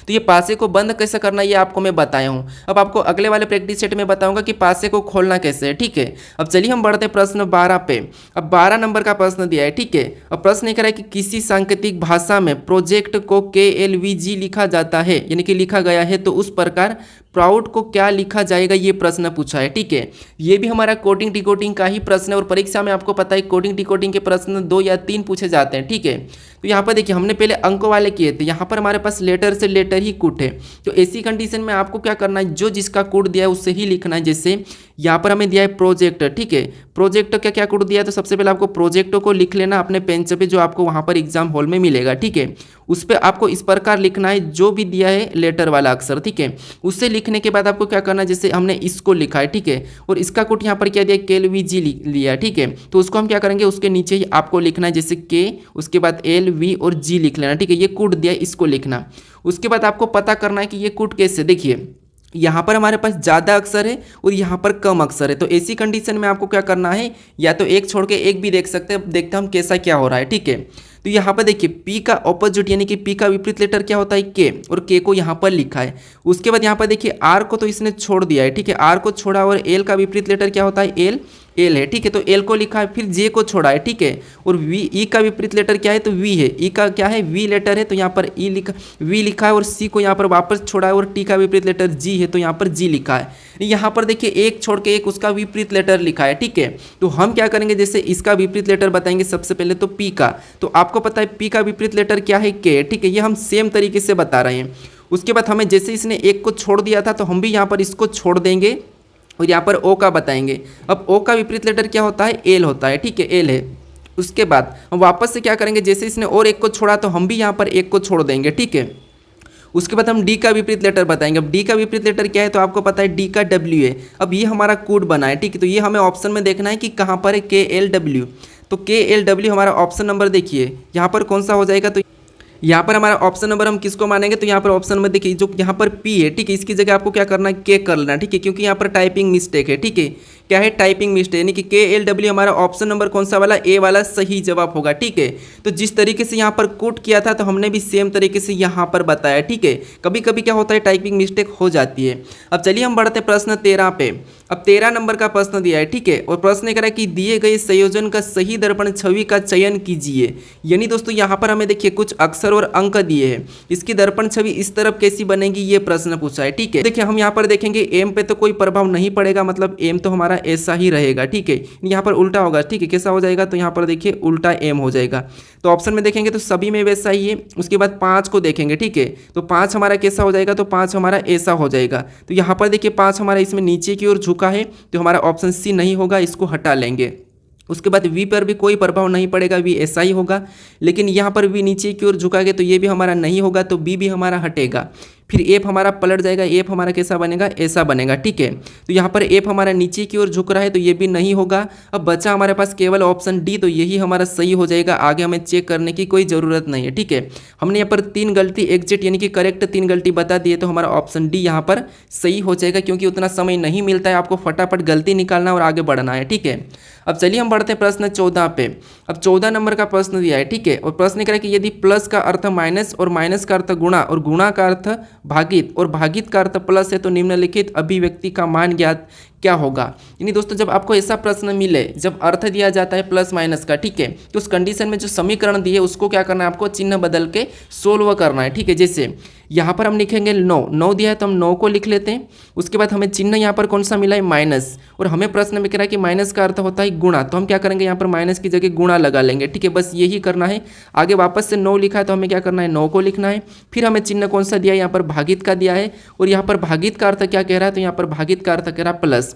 S1: तो ये पासे को बंद कैसे करना ये आपको मैं बताया हूँ। अब आपको अगले वाले प्रैक्टिस सेट में बताऊंगा कि पासे को खोलना कैसे है, ठीक है। अब चलिए हम बढ़ते प्रश्न 12 पे। अब 12 नंबर का प्रश्न दिया है, ठीक है। अब प्रश्न ये कह रहा है कि किसी सांकेतिक भाषा में प्रोजेक्ट को KLVG लिखा जाता है, यानी कि लिखा गया है, तो उस प्रकार प्राउड को क्या लिखा जाएगा, ये प्रश्न पूछा है, ठीक है। ये भी हमारा कोडिंग डिकोडिंग का ही प्रश्न है, और परीक्षा में आपको पता है कोडिंग डिकोडिंग के प्रश्न 2 या 3 पूछे जाते हैं, ठीक है। तो यहाँ पर देखिए हमने पहले अंकों वाले किए थे, यहाँ पर हमारे पास लेटर से लेटर ही कूट है, तो ऐसी कंडीशन में आपको क्या करना है, जो जिसका कोड दिया है उससे ही लिखना है। जैसे यहाँ पर हमें दिया है प्रोजेक्ट, ठीक है, प्रोजेक्ट का क्या कोड दिया है, तो सबसे पहले आपको प्रोजेक्ट को लिख लेना अपने पेन पे, जो आपको वहाँ पर एग्जाम हॉल में मिलेगा, ठीक है। उस पर आपको इस प्रकार लिखना है, जो भी दिया है लेटर वाला अक्षर, ठीक है। उससे लिखने के बाद आपको क्या करना है, जैसे हमने इसको लिखा है, ठीक है, और इसका कोड यहाँ पर क्या दिया, KLVG लिया, ठीक है। तो उसको हम क्या करेंगे, उसके नीचे ही आपको लिखना है, जैसे K, उसके बाद LV और G लिख लेना, ठीक है। ये कोड दिया है, इसको लिखना। उसके बाद आपको पता करना है कि ये कोड कैसे, देखिए यहाँ पर हमारे पास ज़्यादा अक्षर है और यहाँ पर कम अक्षर है। तो ऐसी कंडीशन में आपको क्या करना है, या तो एक छोड़ के एक भी देख सकते हैं। देखते हैं हम कैसा क्या हो रहा है, ठीक है। तो यहाँ पर देखिए पी का ऑपोजिट यानी कि पी का विपरीत लेटर क्या होता है, के, और के को यहाँ पर लिखा है। उसके बाद यहाँ पर देखिए आर को तो इसने छोड़ दिया है, ठीक है, आर को छोड़ा, और एल का विपरीत लेटर क्या होता है, एल, एल है, ठीक है। तो एल को लिखा है, फिर जे को छोड़ा है, ठीक है। और वी, ई का विपरीत लेटर क्या है, तो वी है। ई का क्या है, वी लेटर है, तो यहाँ पर ई लिखा, वी लिखा है, और सी को यहाँ पर वापस छोड़ा है, और टी का विपरीत लेटर जी है, तो यहाँ पर जी लिखा है। यहाँ पर देखिए एक छोड़ के एक उसका विपरीत लेटर लिखा है, ठीक है। तो हम क्या करेंगे, जैसे इसका विपरीत लेटर बताएंगे सबसे पहले, तो पी का, तो आपको पता है पी का विपरीत लेटर क्या है, के, ठीक है। ये हम सेम तरीके से बता रहे हैं। उसके बाद हमें जैसे इसने एक को छोड़ दिया था, तो हम भी यहाँ पर इसको छोड़ देंगे और यहाँ पर ओ का बताएंगे। अब ओ का विपरीत लेटर क्या होता है, एल होता है, ठीक है, एल है। उसके बाद हम वापस से क्या करेंगे, जैसे इसने और एक को छोड़ा तो हम भी यहाँ पर एक को छोड़ देंगे, ठीक है। उसके बाद हम डी का विपरीत लेटर बताएंगे। अब डी का विपरीत लेटर क्या है, तो आपको पता है डी का डब्ल्यू है। अब ये हमारा कोड बना है, ठीक है। तो ये हमें ऑप्शन में देखना है कि कहाँ पर है, के एल डब्ल्यू। तो के एल डब्ल्यू हमारा ऑप्शन नंबर देखिए यहाँ पर कौन सा हो जाएगा, तो यहाँ पर हमारा ऑप्शन नंबर हम किसको मानेंगे, तो यहाँ पर ऑप्शन नंबर देखिए जो यहाँ पर पी है, ठीक है, इसकी जगह आपको क्या करना है, के कर लेना, ठीक है, क्योंकि यहाँ पर टाइपिंग मिस्टेक है, ठीक है। क्या है, टाइपिंग मिस्टेक, यानी कि के एल डब्ल्यू हमारा ऑप्शन नंबर कौन सा वाला, ए वाला सही जवाब होगा, ठीक है। तो जिस तरीके से यहाँ पर कोट किया था, तो हमने भी सेम तरीके से यहाँ पर बताया, ठीक है। कभी कभी क्या होता है, टाइपिंग मिस्टेक हो जाती है। अब चलिए हम बढ़ते प्रश्न 13 पे। अब 13 नंबर का प्रश्न दिया है, ठीक है, और प्रश्न कह रहा है कि दिए गए संयोजन का सही दर्पण छवि का चयन कीजिए। यानी दोस्तों यहाँ पर हमें देखिए कुछ अक्षर और अंक दिए हैं, इसकी दर्पण छवि इस तरफ कैसी बनेगी, ये प्रश्न पूछा है, ठीक है। देखिए हम यहाँ पर देखेंगे एम पे तो कोई प्रभाव नहीं पड़ेगा, मतलब एम तो हमारा ऐसा ही रहेगा, ठीक है। यहाँ पर उल्टा होगा, ठीक है, कैसा हो जाएगा, तो यहाँ पर देखिए उल्टा एम हो जाएगा। तो ऑप्शन में देखेंगे तो सभी में वैसा ही है। उसके बाद 5 को देखेंगे, ठीक है, तो 5 हमारा कैसा हो जाएगा, तो 5 हमारा ऐसा हो जाएगा। तो यहाँ पर देखिए 5 हमारा इसमें नीचे की ओर झुका है, तो हमारा ऑप्शन सी नहीं होगा, इसको हटा लेंगे। उसके बाद वी पर भी कोई प्रभाव नहीं पड़ेगा, वी ऐसा ही होगा। लेकिन यहाँ पर वी नीचे की ओर झुका गया, तो ये भी हमारा नहीं होगा, तो बी भी हमारा हटेगा। फिर एफ हमारा पलट जाएगा, एफ हमारा कैसा बनेगा, ऐसा बनेगा, ठीक है। तो यहाँ पर एफ हमारा नीचे की ओर झुक रहा है, तो ये भी नहीं होगा। अब बचा हमारे पास केवल ऑप्शन डी, तो यही हमारा सही हो जाएगा। आगे हमें चेक करने की कोई ज़रूरत नहीं है, ठीक है। हमने यहाँ पर 3 गलती एग्जैक्ट यानी कि करेक्ट 3 गलती बता दिए, तो हमारा ऑप्शन डी यहाँ पर सही हो जाएगा, क्योंकि उतना समय नहीं मिलता है, आपको फटाफट गलती निकालना और आगे बढ़ना है, ठीक है। अब चलिए हम बढ़ते हैं प्रश्न 14 पे। अब 14 नंबर का प्रश्न दिया है, ठीक है, और प्रश्न कह रहा है कि यदि प्लस का अर्थ माइनस और माइनस का अर्थ गुणा और गुणा का अर्थ भागित और भागित का अर्थ प्लस है, तो निम्नलिखित अभिव्यक्ति का मान ज्ञात क्या होगा। यानी दोस्तों जब आपको ऐसा प्रश्न मिले, जब अर्थ दिया जाता है प्लस माइनस का, ठीक है, तो उस कंडीशन में जो समीकरण दिए उसको क्या करना है, आपको चिन्ह बदल के सोल्व करना है, ठीक है। जैसे यहाँ पर हम लिखेंगे 9 दिया है, तो हम 9 को लिख लेते हैं। उसके बाद हमें चिन्ह यहाँ पर कौन सा मिला है, माइनस, और हमें प्रश्न में कह रहा है कि माइनस का अर्थ होता है गुणा, तो हम क्या करेंगे, यहाँ पर माइनस की जगह गुणा लगा लेंगे, ठीक है, बस यही करना है। आगे वापस से 9 लिखा है, तो हमें क्या करना है, 9 को लिखना है। फिर हमें चिन्ह कौन सा दिया है, यहाँ पर भागित का दिया है, और यहाँ पर भागित का अर्थ क्या कह रहा है, तो यहाँ पर भागित का अर्थ कह रहा है प्लस,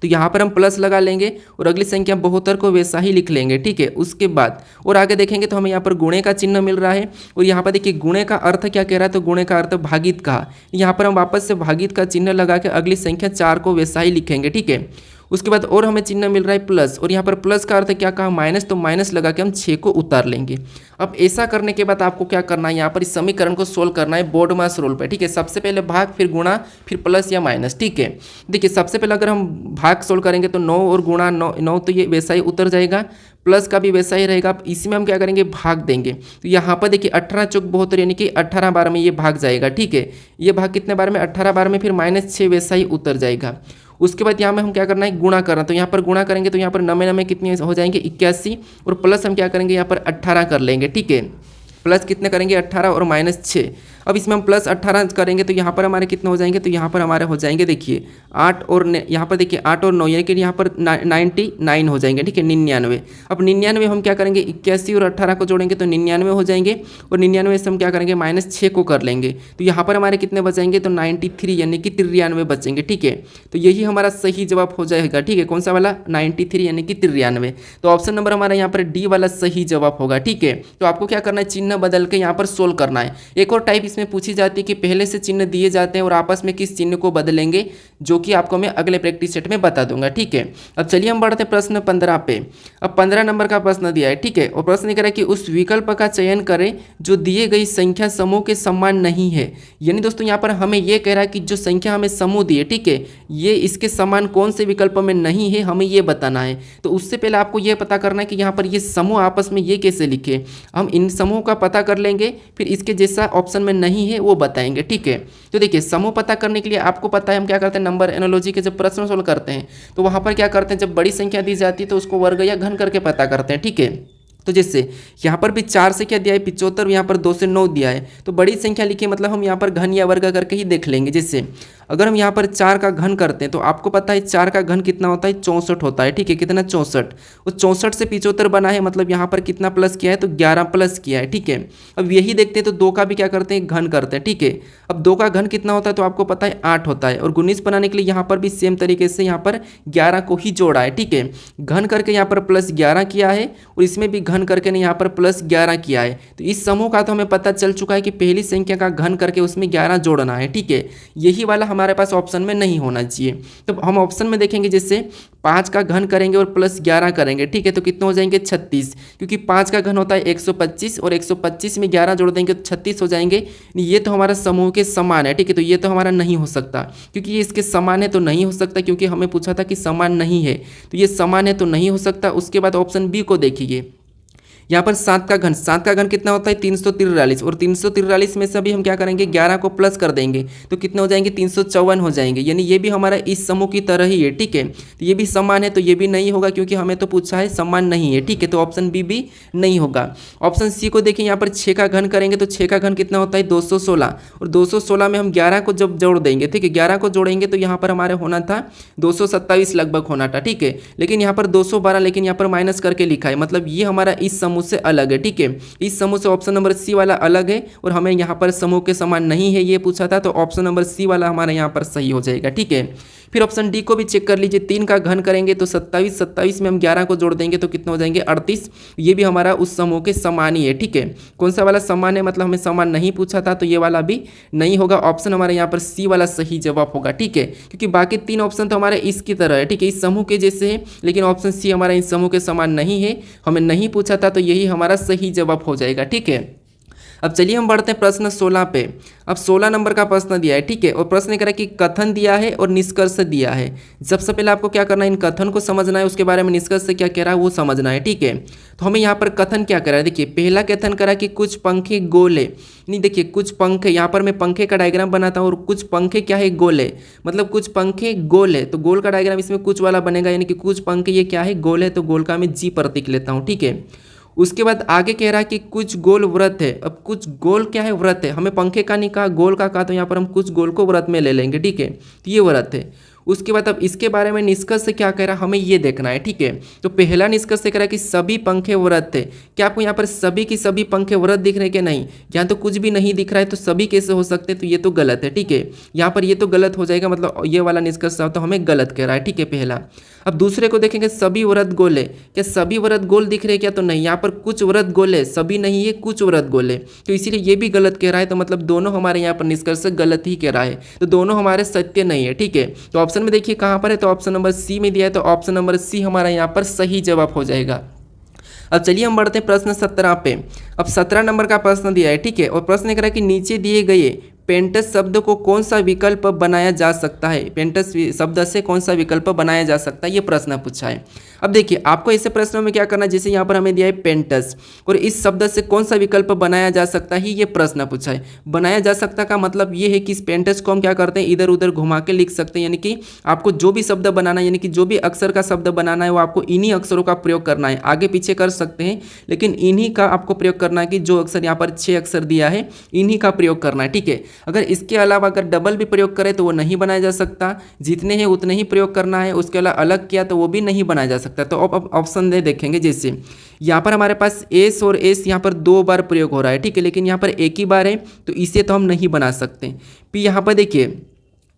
S1: तो यहाँ पर हम प्लस लगा लेंगे और अगली संख्या 72 को वैसा ही लिख लेंगे, ठीक है। उसके बाद और आगे देखेंगे तो हमें यहाँ पर गुणे का चिन्ह मिल रहा है, और यहाँ पर देखिए गुणे का अर्थ क्या कह रहा है, तो गुणे का अर्थ भागित का। यहाँ पर हम वापस से भागित का चिन्ह लगा के अगली संख्या 4 को वैसा ही लिखेंगे, ठीक है। उसके बाद और हमें चिन्ह मिल रहा है प्लस, और यहाँ पर प्लस का अर्थ क्या कहा, माइनस, तो माइनस लगा के हम 6 को उतार लेंगे। अब ऐसा करने के बाद आपको क्या करना है, यहाँ पर इस समीकरण को सोल्व करना है बोर्ड मास रूल पे, ठीक है। सबसे पहले भाग, फिर गुणा, फिर प्लस या माइनस, ठीक है। देखिए सबसे पहले अगर हम भाग सोल्व करेंगे तो 9 और गुणा 9 तो ये वैसा ही उतर जाएगा, प्लस का भी वैसा ही रहेगा। अब इसी में हम क्या करेंगे, भाग देंगे, तो यहाँ पर देखिए 18 चौक 72 यानी कि 18 बार में ये भाग जाएगा, ठीक है। ये भाग कितने बार में, 18 बार में, फिर -6 वैसा ही उतर जाएगा। उसके बाद यहाँ में हम क्या करना है, गुणा करना, तो यहाँ पर गुणा करेंगे तो यहाँ पर 9 कितने हो जाएंगे, 81, और प्लस हम क्या करेंगे, यहाँ पर 18 कर लेंगे, ठीक है। प्लस कितने करेंगे, 18 और -6। अब इसमें हम प्लस 18 करेंगे तो यहाँ पर हमारे कितने हो जाएंगे, तो यहाँ पर हमारे हो जाएंगे देखिए 8 और यहाँ पर देखिए 8 और 9 यानी कि यहाँ पर 99 हो जाएंगे, ठीक है, 99। अब 99 हम क्या करेंगे, 81 और 18 को जोड़ेंगे तो 99 हो जाएंगे, और 99 से हम क्या करेंगे, -6 को कर लेंगे, तो यहाँ पर हमारे कितने बचेंगे, तो 93 यानी कि 93 बचेंगे, ठीक है। तो यही हमारा सही जवाब हो जाएगा, ठीक है। कौन सा वाला, 93 यानी कि 93। तो ऑप्शन नंबर हमारा यहाँ पर डी वाला सही जवाब होगा, ठीक है। तो आपको क्या करना है, चिन्ह बदल के यहाँ पर सोल्व करना है। एक और टाइप इसमें इसमें पूछी जाती है कि पहले से चिन्ह दिए जाते हैं और आपस में किस चिन्ह को बदलेंगे, जो कि आपको मैं अगले प्रैक्टिस सेट में बता दूंगा। ठीक है, अब चलिए हम बढ़ते हैं प्रश्न 15 पे। अब 15 नंबर का प्रश्न दिया है। ठीक है, और प्रश्न कह रहा है कि उस विकल्प का चयन करें जो दिए गई संख्या समूह के समान नहीं है। यानी दोस्तों यहाँ पर हमें यह कह रहा है कि जो संख्या हमें समूह दी है, ठीक है, ये इसके समान कौन से विकल्प में नहीं है, हमें ये बताना है। तो उससे पहले आपको यह पता करना है कि यहाँ पर ये समूह आपस में ये कैसे लिखे। हम इन समूह का पता कर लेंगे, फिर इसके जैसा ऑप्शन में नहीं है वो बताएंगे। ठीक है, तो देखिए समूह पता करने के लिए आपको पता है हम क्या करते हैं, नंबर एनालॉजी के जब प्रश्न सोल्व करते हैं तो वहाँ पर क्या करते हैं, जब बड़ी संख्या दी जाती है तो उसको वर्ग या घन करके पता करते हैं। ठीक है, तो जैसे यहाँ पर भी 4 से क्या दिया है 75, यहाँ पर 2 से 9 दिया है, तो बड़ी संख्या लिखिए, मतलब हम यहाँ पर घन या वर्ग करके ही देख लेंगे। जैसे अगर हम यहाँ पर 4 का घन करते हैं तो आपको पता है 4 का घन कितना होता है, 64 होता है। ठीक है, कितना 64, उस 64 से 75 बना है, मतलब यहाँ पर कितना प्लस किया है, तो 11 प्लस किया है। ठीक है, अब यही देखते हैं तो 2 का भी क्या करते हैं, घन करते हैं। ठीक है, अब 2 का घन कितना होता है, तो आपको पता है 8 होता है, और 19 बनाने के लिए यहाँ पर भी सेम तरीके से यहाँ पर 11 को ही जोड़ा है। ठीक है, घन करके यहाँ पर प्लस 11 किया है, और इसमें भी घन करके ने यहाँ पर प्लस 11 किया है। तो इस समूह का तो हमें पता चल चुका है कि पहली संख्या का घन करके उसमें 11 जोड़ना है। ठीक है, यही वाला हमारे पास ऑप्शन में नहीं होना चाहिए। तो हम ऑप्शन में देखेंगे, जैसे 5 का घन करेंगे और प्लस 11 करेंगे। ठीक है, तो कितने हो जाएंगे, 36, क्योंकि 5 का घन होता है 125 और 125 में 11 जोड़ देंगे तो 36 हो जाएंगे। ये तो हमारा समूह के समान है। ठीक है, तो ये तो हमारा नहीं हो सकता, क्योंकि ये इसके समान है तो नहीं हो सकता, क्योंकि हमें पूछा था कि समान नहीं है, तो ये समान है तो नहीं हो सकता। उसके बाद ऑप्शन बी को देखिए, यहाँ पर 7 का घन कितना होता है, 343, और 343 में से अभी हम क्या करेंगे, 11 को प्लस कर देंगे तो कितने हो जाएंगे, 354 हो जाएंगे। यानी ये भी हमारा इस समूह की तरह ही है। ठीक है, तो ये भी समान है तो ये भी नहीं होगा, क्योंकि हमें तो पूछा है समान नहीं है। ठीक है, तो ऑप्शन बी भी नहीं होगा। ऑप्शन सी को देखिए, यहाँ पर 6 का घन करेंगे तो 6 का घन कितना होता है, 216, और 216 में हम 11 को जब जोड़ देंगे, ठीक है, 11 को जोड़ेंगे तो यहाँ पर हमारे होना था 227 लगभग होना था। ठीक है, लेकिन यहाँ पर 212, लेकिन यहाँ पर माइनस करके लिखा है, मतलब ये हमारा इस समूह से अलग है। ठीक है, इस समूह से ऑप्शन नंबर सी वाला अलग है, और हमें यहाँ पर समूह के समान नहीं है ये पूछा था, तो ऑप्शन नंबर सी वाला हमारा यहाँ पर सही हो जाएगा। ठीक है, फिर ऑप्शन डी को भी चेक कर लीजिए, 3 का घन करेंगे तो 27 में हम 11 को जोड़ देंगे तो कितने हो जाएंगे, 38, ये भी हमारा उस समूह के समान ही है। ठीक है, कौन सा वाला समान है, मतलब हमें समान नहीं पूछा था, तो ये वाला भी नहीं होगा। ऑप्शन हमारे यहाँ पर सी वाला सही जवाब होगा। ठीक है, क्योंकि बाकी 3 ऑप्शन तो हमारे इसकी तरह है। ठीक है, इस समूह के जैसे है, लेकिन ऑप्शन सी हमारा इस समूह के समान नहीं है, हमें नहीं पूछा था, तो यही हमारा सही जवाब हो जाएगा। ठीक है, अब चलिए हम बढ़ते हैं प्रश्न 16 पे। अब 16 नंबर का प्रश्न दिया है। ठीक है, और प्रश्न कह रहा है कि कथन दिया है और निष्कर्ष दिया है। सबसे पहले आपको क्या करना है, इन कथन को समझना है, उसके बारे में निष्कर्ष से क्या कह रहा है वो समझना है। ठीक है, तो हमें यहाँ पर कथन क्या कह रहा है, देखिए पहला कथन करा कि कुछ पंखे गोले, नहीं देखिए कुछ पंखे, यहाँ पर मैं पंखे का डायग्राम बनाता हूँ, और कुछ पंखे क्या है, गोले, मतलब कुछ पंखे गोल है, तो गोल का डायग्राम इसमें कुछ वाला बनेगा, यानी कि कुछ पंखे ये क्या है, गोल है, तो गोल का मैं जी प्रतीक लेता हूँ। ठीक है, उसके बाद आगे कह रहा है कि कुछ गोल व्रत है। अब कुछ गोल क्या है, व्रत है, हमें पंखे का नहीं कहा, गोल का कहा, तो यहाँ पर हम कुछ गोल को व्रत में ले लेंगे। ठीक है, तो ये व्रत है। उसके बाद अब इसके बारे में निष्कर्ष से क्या कह रहा है, हमें ये देखना है। ठीक है, तो पहला निष्कर्ष से कह रहा है कि सभी पंखे व्रत थे। क्या आपको यहाँ पर सभी की सभी पंखे व्रत दिख रहे कि नहीं, यहाँ तो कुछ भी नहीं दिख रहा है, तो सभी कैसे हो सकते, तो ये तो गलत है। ठीक है, यहाँ पर ये तो गलत हो जाएगा, मतलब ये वाला निष्कर्ष तो हमें गलत कह रहा है। ठीक है, पहला। अब दूसरे को देखेंगे, सभी व्रत गोल है, क्या सभी व्रत गोल दिख रहे क्या, तो नहीं, यहाँ पर कुछ व्रत गोल है, सभी नहीं है, कुछ व्रत गोल है, तो इसीलिए ये भी गलत कह रहा है, तो मतलब दोनों हमारे यहाँ पर निष्कर्ष गलत ही कह रहा है, तो दोनों हमारे सत्य नहीं है। ठीक है, तो ऑप्शन में देखिए कहाँ पर है, तो ऑप्शन नंबर सी में दिया है, तो ऑप्शन नंबर सी हमारा यहाँ पर सही जवाब हो जाएगा। अब चलिए हम बढ़ते हैं प्रश्न 17 पे। अब 17 नंबर का प्रश्न दिया है। ठीक है, और प्रश्न कह रहा है कि नीचे दिए गए पेंटस शब्द को कौन सा विकल्प बनाया जा सकता है, पेंटस शब्द से कौन सा विकल्प बनाया जा सकता है, ये प्रश्न पूछा है। अब देखिए आपको ऐसे प्रश्नों में क्या करना है, जैसे यहाँ पर हमें दिया है पेंटस, और इस शब्द से कौन सा विकल्प बनाया जा सकता है, ये प्रश्न पूछा है। बनाया जा सकता का मतलब ये है कि इस पेंटस को हम क्या करते हैं, इधर उधर घुमा के लिख सकते हैं, यानी कि आपको जो भी शब्द बनाना है, यानी कि जो भी अक्षर का शब्द बनाना है, वो आपको इन्हीं अक्षरों का प्रयोग करना है। आगे पीछे कर सकते हैं, लेकिन इन्हीं का आपको प्रयोग करना है, कि जो अक्षर यहाँ पर 6 अक्षर दिया है इन्हीं का प्रयोग करना है। ठीक है, अगर इसके अलावा अगर डबल भी प्रयोग करें तो वो नहीं बनाया जा सकता, जितने हैं उतने ही प्रयोग करना है, उसके अलावा अलग किया तो वो भी नहीं बनाया जा सकता। तो अब ऑप्शन दे देखेंगे, जैसे यहाँ पर हमारे पास एस और एस यहाँ पर 2 बार प्रयोग हो रहा है। ठीक है, लेकिन यहाँ पर एक ही बार है, तो इसे तो हम नहीं बना सकते। फिर यहाँ पर देखिए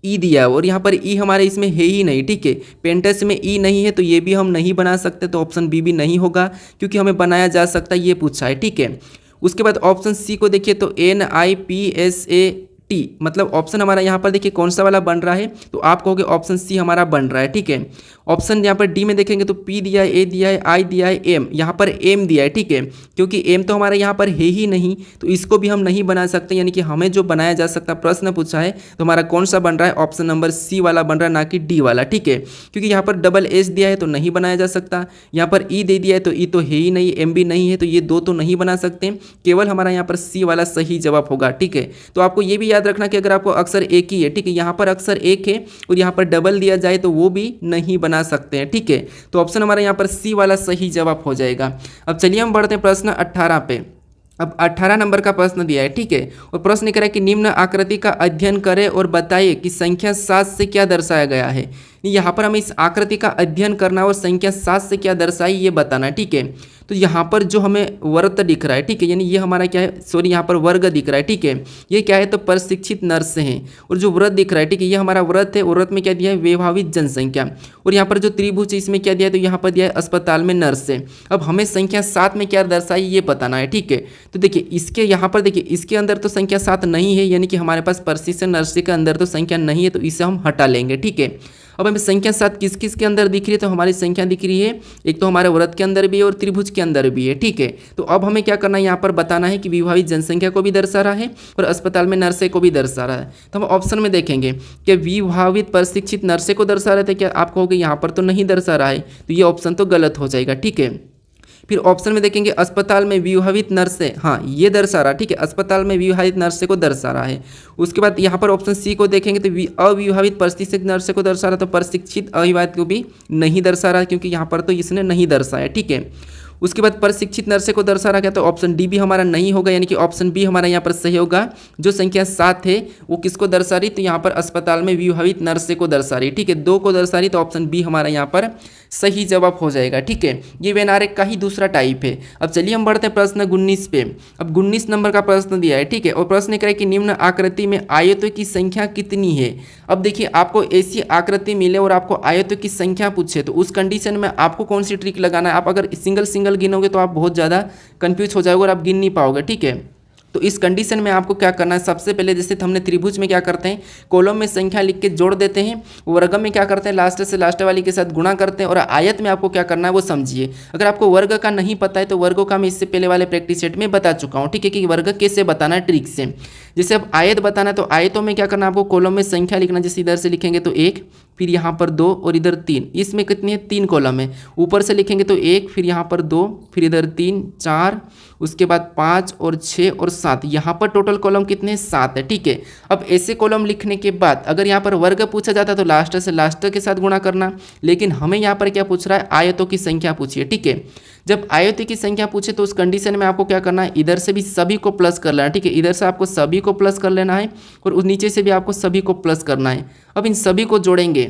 S1: ई दिया और यहाँ पर ई हमारे इसमें है ही नहीं। ठीक है, पेंटस में ई नहीं है, तो ये भी हम नहीं बना सकते, तो ऑप्शन बी भी नहीं होगा, क्योंकि हमें बनाया जा सकता है, ये पूछा है। ठीक है, उसके बाद ऑप्शन सी को देखिए तो NIPSAT, मतलब ऑप्शन हमारा यहाँ पर देखिए कौन सा वाला बन रहा है, तो आप कहोगे ऑप्शन सी हमारा बन रहा है। ठीक है, ऑप्शन यहाँ पर डी में देखेंगे तो पी दिया है, ए दिया है, आई दिया है, एम, यहाँ पर एम दिया है। ठीक है, क्योंकि एम तो हमारा यहाँ पर है ही नहीं, तो इसको भी हम नहीं बना सकते, यानी कि हमें जो बनाया जा सकता प्रश्न पूछा है तो हमारा कौन सा बन रहा है, ऑप्शन नंबर सी वाला बन रहा है, ना कि डी वाला। ठीक है, क्योंकि यहाँ पर डबल एस दिया है तो नहीं बनाया जा सकता, यहाँ पर ई दे दिया है तो ई तो है ही नहीं, एम भी नहीं है, तो ये दो तो नहीं बना सकते, केवल हमारा यहाँ पर सी वाला सही जवाब होगा। ठीक है, तो आपको ये भी याद रखना कि अगर आपको अक्सर एक ही है, ठीक है, यहाँ पर अक्सर एक है और यहाँ पर डबल दिया जाए तो वो भी नहीं बना सकते हैं। ठीक है, तो ऑप्शन हमारा यहाँ पर सी वाला सही जवाब हो जाएगा। अब चलिए हम बढ़ते हैं प्रश्न 18 पे। अब 18 नंबर का प्रश्न दिया है। ठीक है, और प्रश्न कह रहा है कि निम्न आकृति का अध्ययन करें और बताइए कि संख्या 7 से क्या दर्शाया गया है। यहाँ पर हमें इस आकृति का अध्ययन करना और संख्या 7 से क्या दर्शाई ये बताना है। ठीक है, तो यहाँ पर जो हमें वृत्त दिख रहा है, ठीक है, यानी ये हमारा क्या है, सॉरी यहाँ पर वर्ग दिख रहा है। ठीक है, ये क्या है तो प्रशिक्षित नर्स हैं, और जो वृत्त दिख रहा है, ठीक है, ये हमारा वृत्त है, वृत्त में क्या दिया है वैभाविक जनसंख्या, और यहाँ पर जो त्रिभुज है इसमें क्या दिया है तो यहाँ पर दिया है अस्पताल में नर्स है। अब हमें संख्या 7 में क्या दर्शाई ये बताना है। ठीक है, तो देखिए इसके यहाँ पर देखिए इसके अंदर तो संख्या 7 नहीं है, यानी कि हमारे पास प्रशिक्षित नर्स के अंदर तो संख्या नहीं है, तो इसे हम हटा लेंगे। ठीक है, अब हमें संख्या 7 किस किस के अंदर दिख रही है, तो हमारी संख्या दिख रही है एक तो हमारे वृत्त के अंदर भी है और त्रिभुज के अंदर भी है। ठीक है, तो अब हमें क्या करना है, यहाँ पर बताना है कि विभाजित जनसंख्या को भी दर्शा रहा है और अस्पताल में नर्से को भी दर्शा रहा है। तो हम ऑप्शन में देखेंगे कि विभाजित प्रशिक्षित नर्से को दर्शा रहे थे, क्या आप कहोगे यहाँ पर तो नहीं दर्शा रहा है, तो ये ऑप्शन तो गलत हो जाएगा। ठीक है, फिर ऑप्शन में देखेंगे अस्पताल में विवाहित नर्से, हाँ ये दर्शा रहा। ठीक है, अस्पताल में विवाहित नर्से को दर्शा रहा है। उसके बाद यहाँ पर ऑप्शन सी को देखेंगे तो अविवाहित प्रशिक्षित नर्से को दर्शा रहा, तो प्रशिक्षित अविवाहित को भी नहीं दर्शा रहा, क्योंकि यहाँ पर तो इसने नहीं दर्शाया। ठीक है, उसके बाद प्रशिक्षित नर्से को दर्शा रहा गया, तो ऑप्शन डी भी हमारा नहीं होगा, यानी कि ऑप्शन बी हमारा यहाँ पर सही होगा। जो संख्या 7 है वो किसको दर्शा रही, तो यहाँ पर अस्पताल में विवाहित नर्से को दर्शा रही। ठीक है, 2 को दर्शा रही, तो ऑप्शन बी हमारा यहाँ पर सही जवाब हो जाएगा। ठीक है, ये वेन आरेख का ही दूसरा टाइप है। अब चलिए हम बढ़ते हैं प्रश्न 19 पे। अब 19 नंबर का प्रश्न दिया है। ठीक है, और प्रश्न कह रहा है कि निम्न आकृति में आयतों की संख्या कितनी है। अब देखिए आपको ऐसी आकृति मिले और आपको आयतों की संख्या पूछे, तो उस कंडीशन में आपको कौन सी ट्रिक लगाना है। आप अगर सिंगल सिंगल गिनोगे तो आप बहुत ज़्यादा कंफ्यूज हो जाओगे और आप गिन नहीं पाओगे। ठीक है, तो इस कंडीशन में आपको क्या करना है, सबसे पहले जैसे हमने त्रिभुज में क्या करते हैं, कॉलम में संख्या लिख के जोड़ देते हैं, वर्ग में क्या करते हैं लास्ट से लास्ट वाली के साथ गुणा करते हैं, और आयत में आपको क्या करना है वो समझिए। अगर आपको वर्ग का नहीं पता है तो वर्गों का मैं इससे पहले वाले प्रैक्टिस सेट में बता चुका हूँ। ठीक है, कि वर्ग कैसे बताना है ट्रिक से। जैसे अब आयत बताना है तो आयतों में क्या करना है आपको, कॉलम में संख्या लिखना, जैसे इधर से लिखेंगे तो 1, फिर यहाँ पर 2 और इधर 3, इसमें कितनी है 3 कॉलम है। ऊपर से लिखेंगे तो 1, फिर यहाँ पर 2, फिर इधर 3, 4, उसके बाद 5 और 6 और 7, यहाँ पर टोटल कॉलम कितने 7 है। ठीक है, अब ऐसे कॉलम लिखने के बाद अगर यहाँ पर वर्ग पूछा जाता तो लास्ट से लास्ट के साथ गुणा करना, लेकिन हमें यहाँ पर क्या पूछ रहा है, आयतों की संख्या पूछिए। ठीक है, जब आयतों की संख्या पूछे तो उस कंडीशन में आपको क्या करना है, इधर से भी सभी को प्लस कर लेना है। ठीक है, इधर से आपको सभी को प्लस कर लेना है और उस नीचे से भी आपको सभी को प्लस करना है। अब इन सभी को जोड़ेंगे